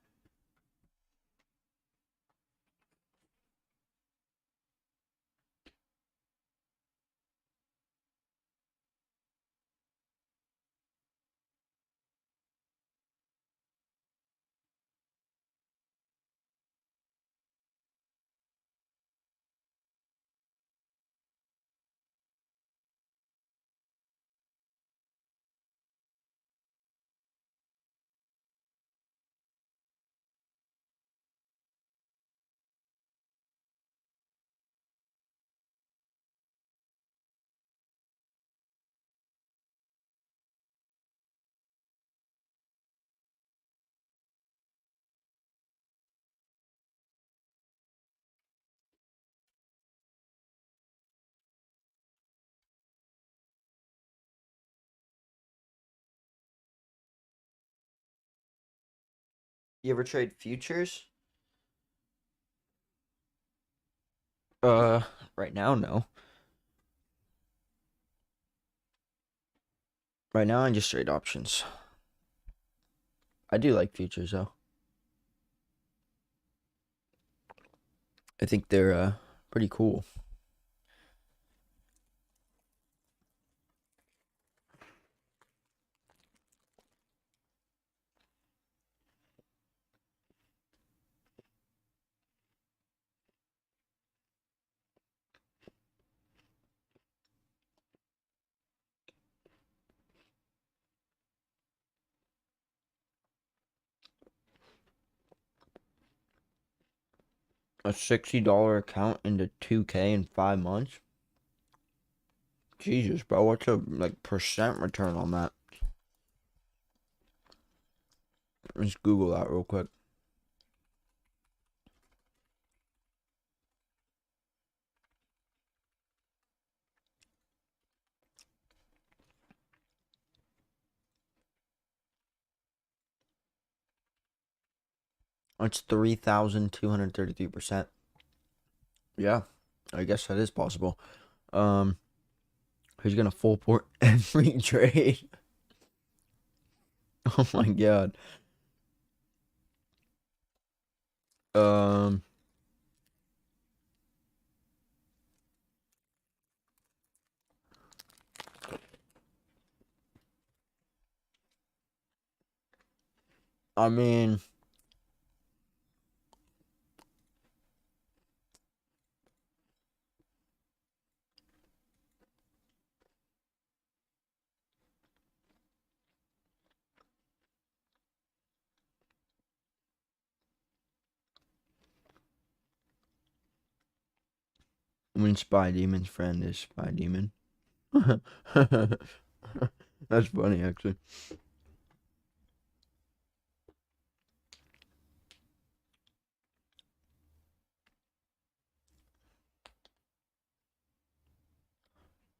You ever trade futures? Uh, right now, no. Right now, I just trade options. I do like futures, though. I think they're pretty cool. a $60 account into 2K in 5 months. Jesus, bro, what's a like percent return on that? Let's Google that real quick. It's 3,233%. Yeah, I guess that is possible. Um, he's gonna full port every trade. Oh my god. Um, I mean, Spy Demon's friend is Spy Demon. That's funny, actually.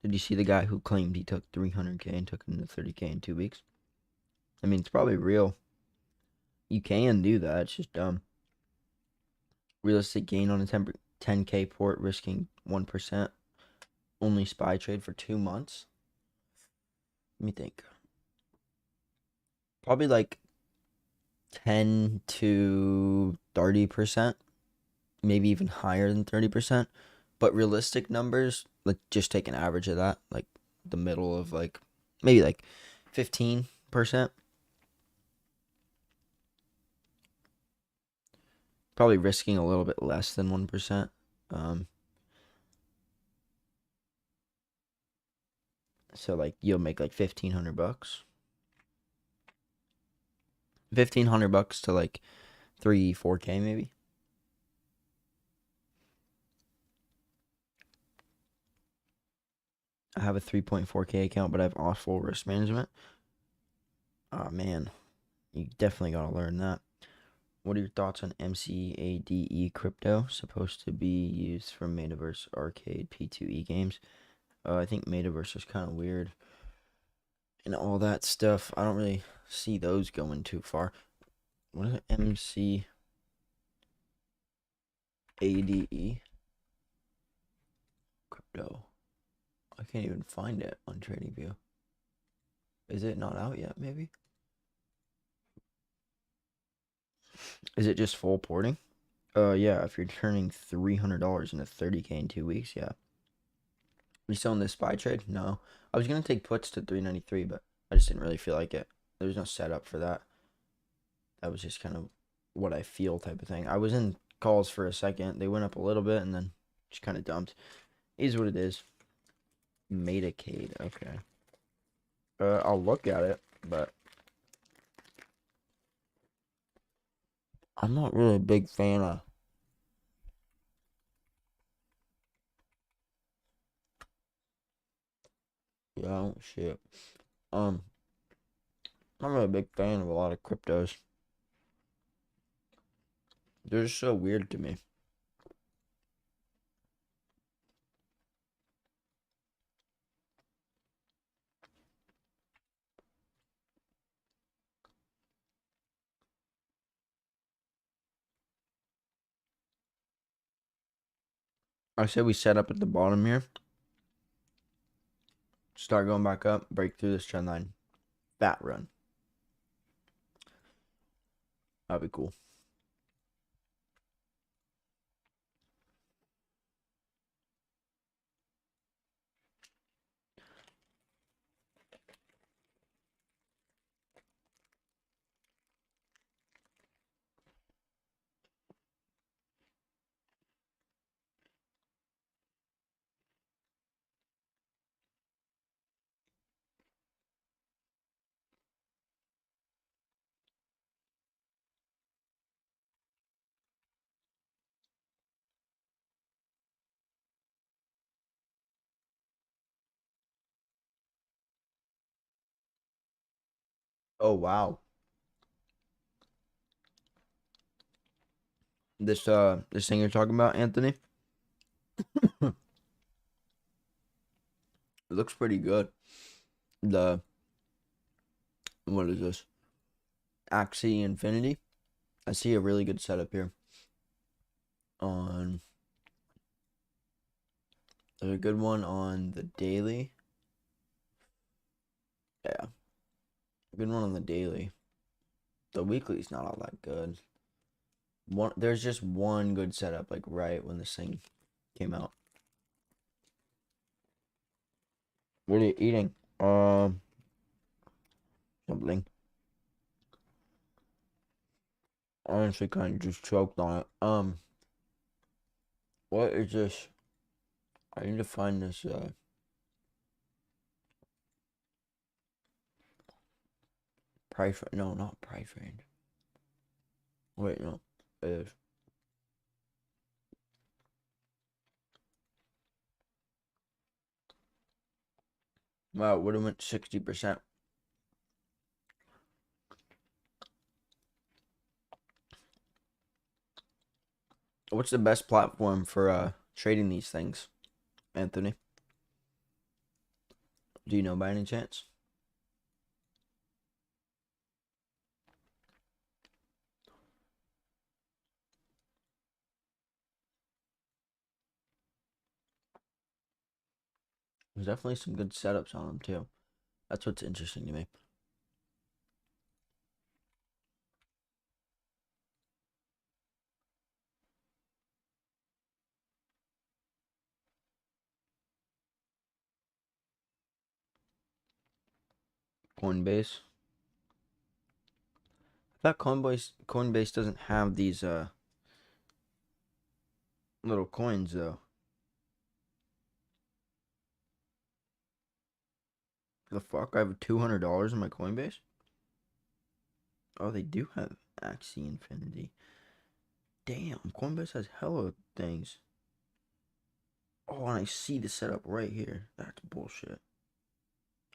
Did you see the guy who claimed he took 300K and took it into 30K in 2 weeks? I mean, it's probably real. You can do that. It's just dumb. Realistic gain on a 10K port, risking 1%. Only spy trade for 2 months. Let me think. Probably like 10 to 30%. Maybe even higher than 30%. But realistic numbers, like just take an average of that. Like the middle of like, maybe like 15%. Probably risking a little bit less than 1%. Um, so like you'll make like $1,500. $1,500 to like 3-4K maybe. I have a 3.4K account, but I have awful risk management. Oh man, you definitely gotta learn that. What are your thoughts on MCADE crypto? Supposed to be used for Metaverse Arcade P2E games. I think Metaverse is kind of weird and all that stuff. I don't really see those going too far. What is it? MCADE? Crypto. I can't even find it on TradingView. Is it not out yet, maybe? Is it just full porting? Yeah, if you're turning $300 into 30K in 2 weeks, yeah. You still in this spy trade? No. I was gonna take puts to 393, but I just didn't really feel like it. There was no setup for that. That was just kind of what I feel type of thing. I was in calls for a second. They went up a little bit and then just kind of dumped. It is what it is. Metacade, okay. I'll look at it, but I'm not really a big fan of. Yeah, I don't see it. Um, I'm not really a big fan of a lot of cryptos. They're just so weird to me. I said we set up at the bottom here. Start going back up, break through this trend line. Fat run. That'd be cool. Oh wow. This thing you're talking about, Anthony? It looks pretty good. The what is this? Axie Infinity. I see a really good setup here. On There's a good one on the daily. Yeah. Good one on the daily. The weekly's not all that good. There's just one good setup, like right when this thing came out. What are you eating? Something. I honestly kind of just choked on it. What is this? I need to find this price. No, not price range. Wait, no, it is. Wow, would have went 60%. What's the best platform for trading these things, Anthony? Do you know by any chance? There's definitely some good setups on them too. That's what's interesting to me. Coinbase. I thought Coinbase doesn't have these little coins though. The fuck? I have $200 in my Coinbase? Oh, they do have Axie Infinity. Damn, Coinbase has hella things. Oh, and I see the setup right here. That's bullshit.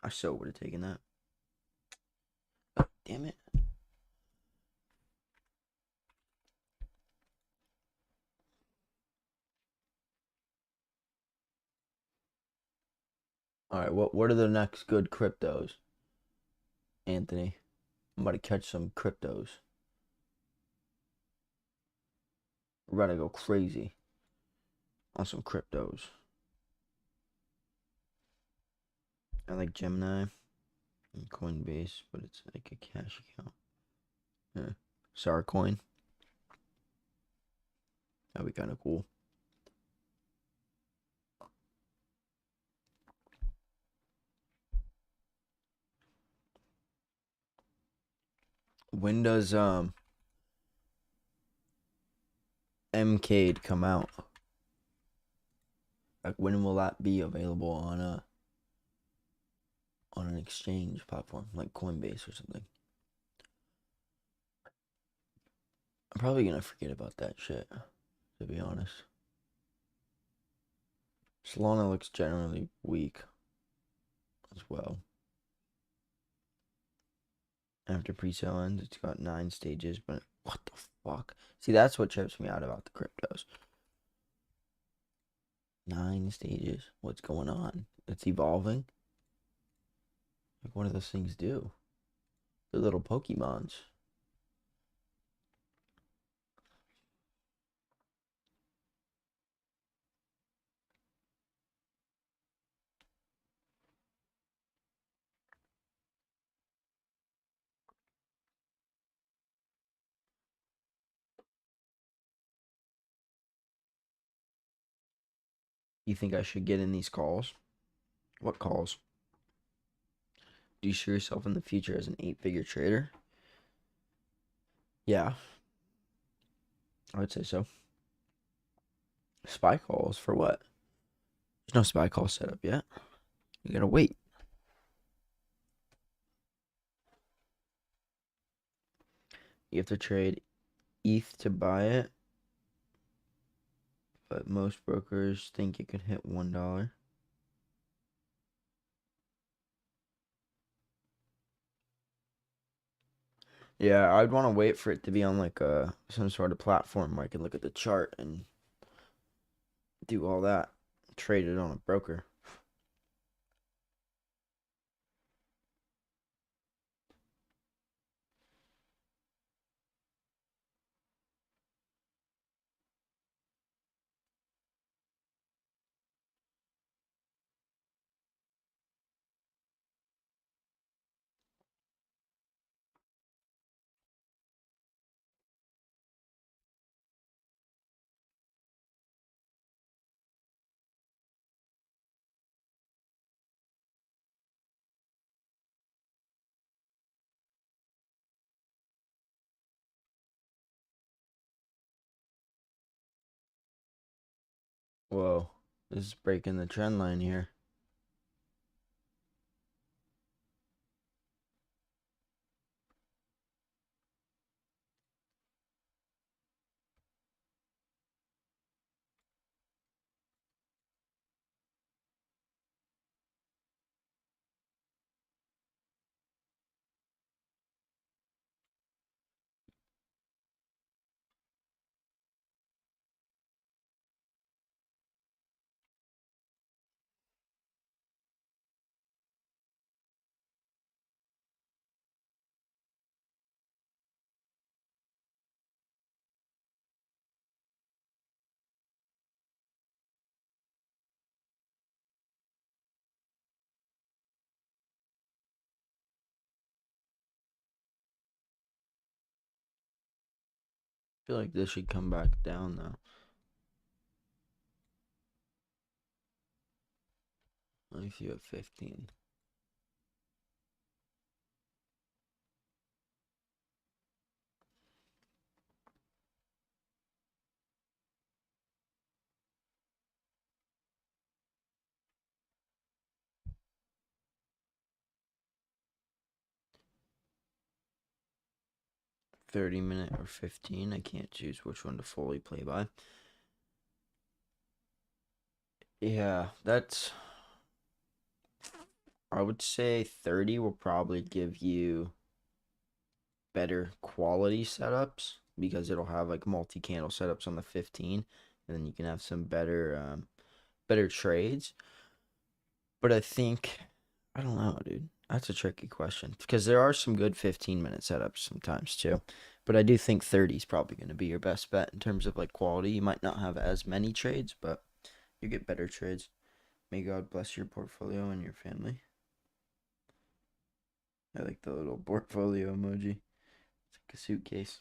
I so would have taken that. Damn it. Alright, what are the next good cryptos, Anthony? I'm about to catch some cryptos. We're about to go crazy on some cryptos. I like Gemini and Coinbase, but it's like a cash account. Yeah. Sarcoin. That'd be kind of cool. When does MCAD come out? Like when will that be available on an exchange platform like Coinbase or something? I'm probably gonna forget about that shit, to be honest. Solana looks generally weak as well. After pre-sale ends, it's got 9 stages, but what the fuck? See, that's what trips me out about the cryptos. 9 stages. What's going on? It's evolving. Like, what do those things do? They're little Pokemons. You think I should get in these calls? What calls? Do you see yourself in the future as an 8-figure trader? Yeah, I would say so. Spy calls for what? There's no spy call set up yet. You gotta wait. You have to trade ETH to buy it, but most brokers think you could hit $1. Yeah, I'd want to wait for it to be on like some sort of platform where I can look at the chart and do all that. Trade it on a broker. Whoa, this is breaking the trend line here. 'Feel like this should come back down though. Let me see at 15. 30-minute or 15. I can't choose which one to fully play by. Yeah, I would say 30 will probably give you better quality setups because it'll have like multi-candle setups on the 15, and then you can have some better trades. But I don't know, dude. That's a tricky question because there are some good 15-minute setups sometimes too. But I do think 30 is probably going to be your best bet in terms of like quality. You might not have as many trades, but you get better trades. May God bless your portfolio and your family. I like the little portfolio emoji. It's like a suitcase.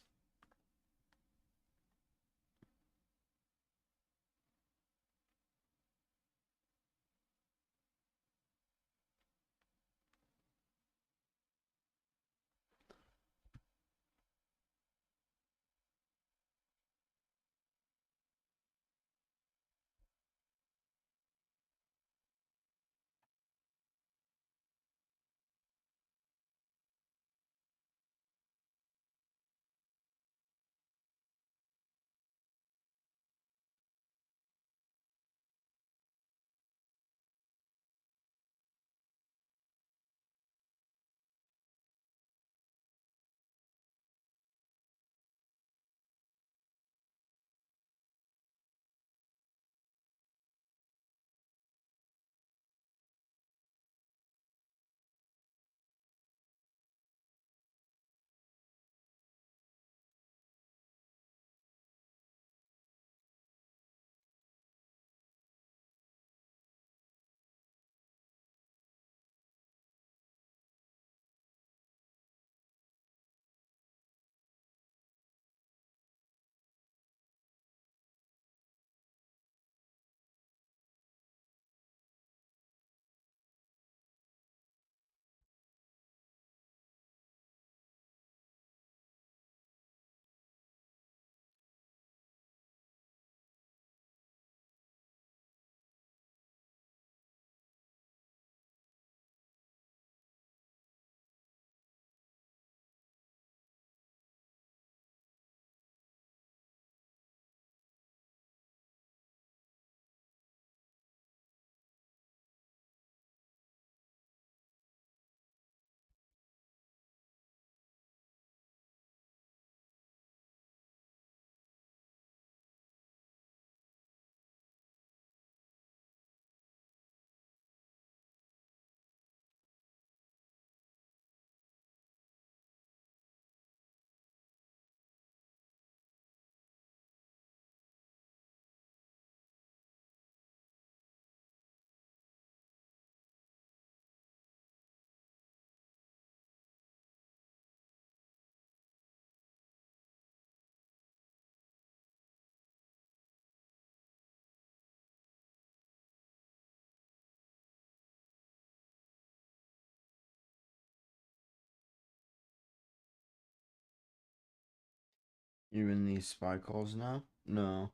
You're in these spy calls now? No.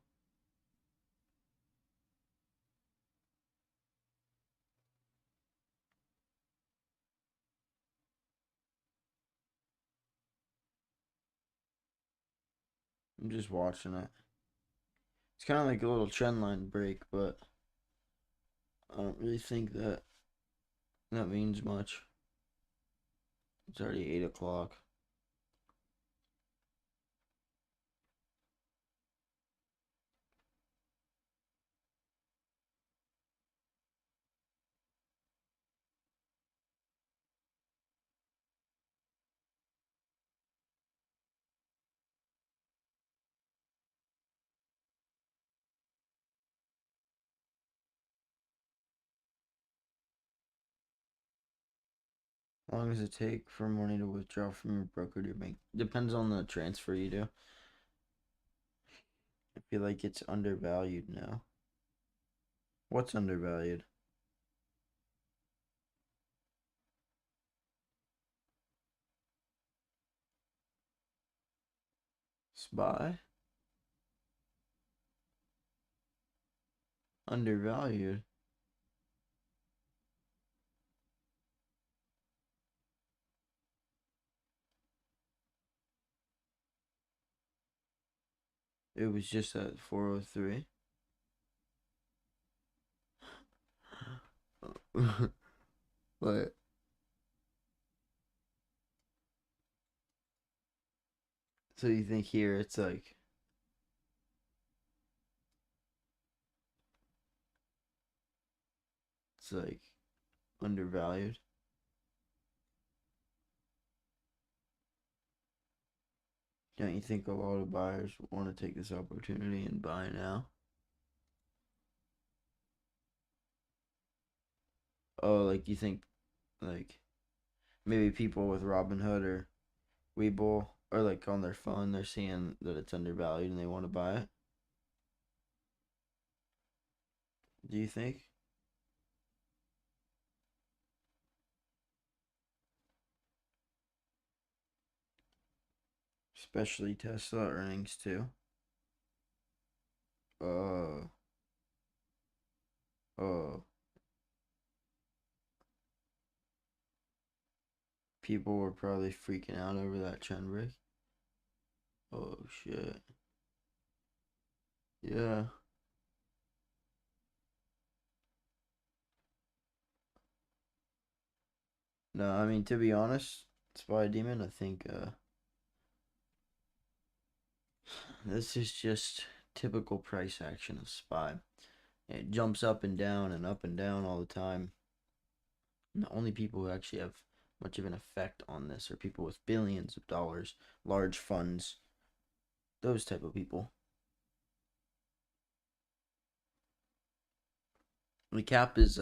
I'm just watching it. It's kind of like a little trend line break, but I don't really think that that means much. It's already 8 o'clock. How long does it take for money to withdraw from your broker to your bank? Depends on the transfer you do. I feel like it's undervalued now. What's undervalued? SPY? Undervalued. It was just at 403. But so you think here it's like undervalued? Don't you think a lot of buyers want to take this opportunity and buy now? Oh, like you think like maybe people with Robinhood or Webull or like on their phone they're seeing that it's undervalued and they want to buy it? Do you think? Especially Tesla earnings too. Uh uh People were probably freaking out over that trend break. Oh shit. Yeah. No, I mean to be honest, Spy Demon, I think this is just typical price action of Spy. It jumps up and down all the time. And the only people who actually have much of an effect on this are people with billions of dollars, large funds, those type of people. The cap is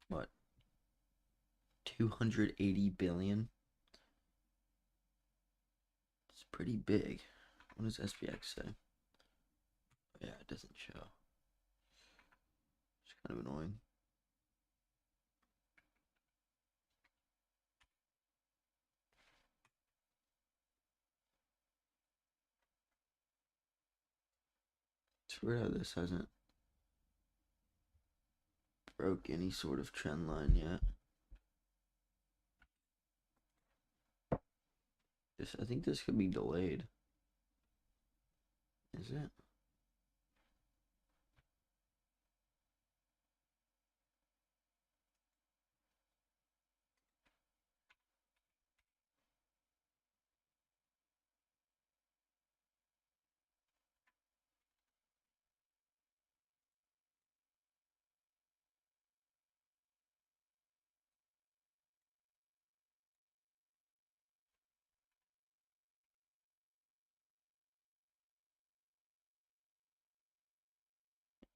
what, 280 billion. It's pretty big. What does SPX say? Yeah, it doesn't show. It's kind of annoying. It's weird how this hasn't broke any sort of trend line yet. I think this could be delayed. Is it?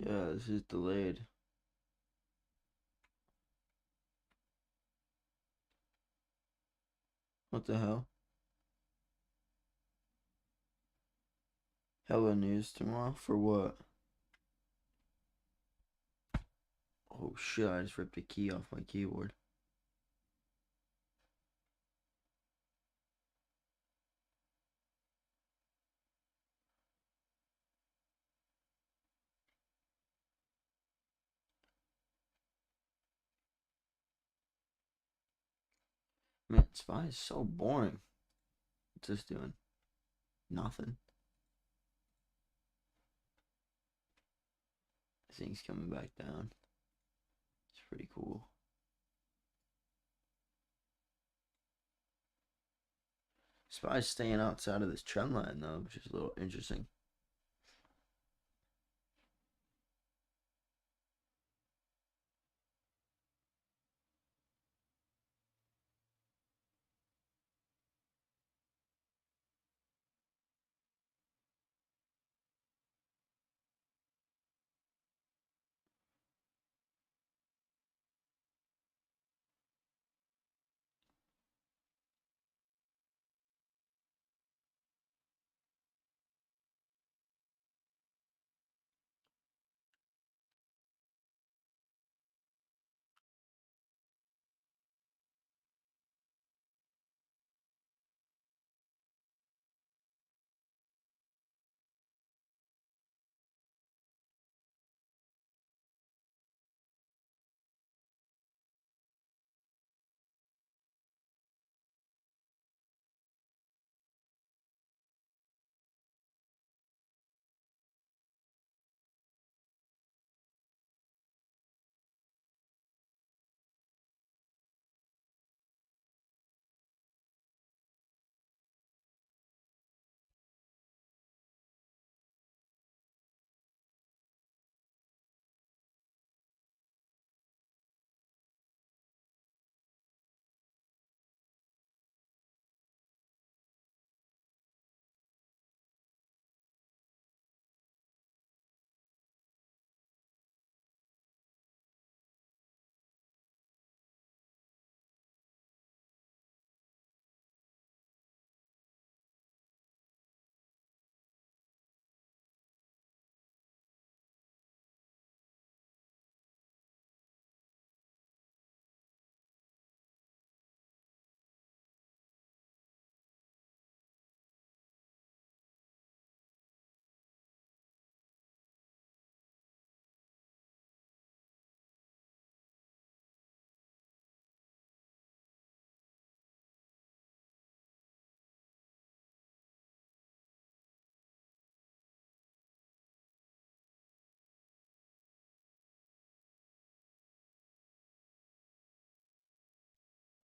Yeah, this is delayed. What the hell? Hella news tomorrow? For what? Oh shit, I just ripped a key off my keyboard. Man, SPY is so boring. What's this doing? Nothing. This thing's coming back down. It's pretty cool. SPY's staying outside of this trend line though, which is a little interesting.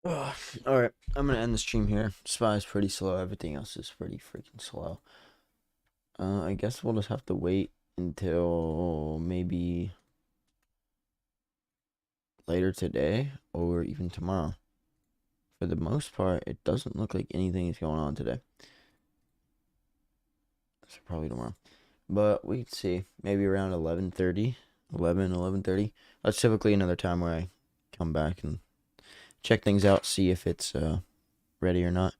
Ugh. All right, I'm gonna end the stream here. SPY is pretty slow. Everything else is pretty freaking slow. I guess we'll just have to wait until maybe later today or even tomorrow. For the most part, it doesn't look like anything is going on today. So probably tomorrow. But we can see. Maybe around 11:30. 11:30. That's typically another time where I come back and check things out, see if it's ready or not.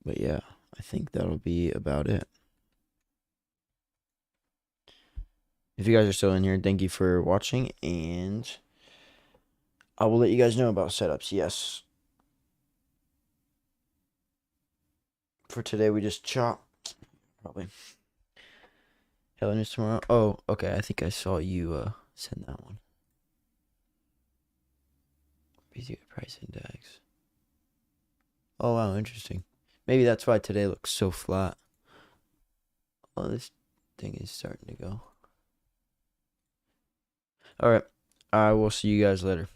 But yeah, I think that'll be about it. If you guys are still in here, thank you for watching, and I will let you guys know about setups. Yes. For today, we just chop. Probably. Hello News tomorrow. Oh, okay. I think I saw you send that one. BTI price index. Oh wow, interesting. Maybe that's why today looks so flat. Oh, this thing is starting to go. All right. I will see you guys later.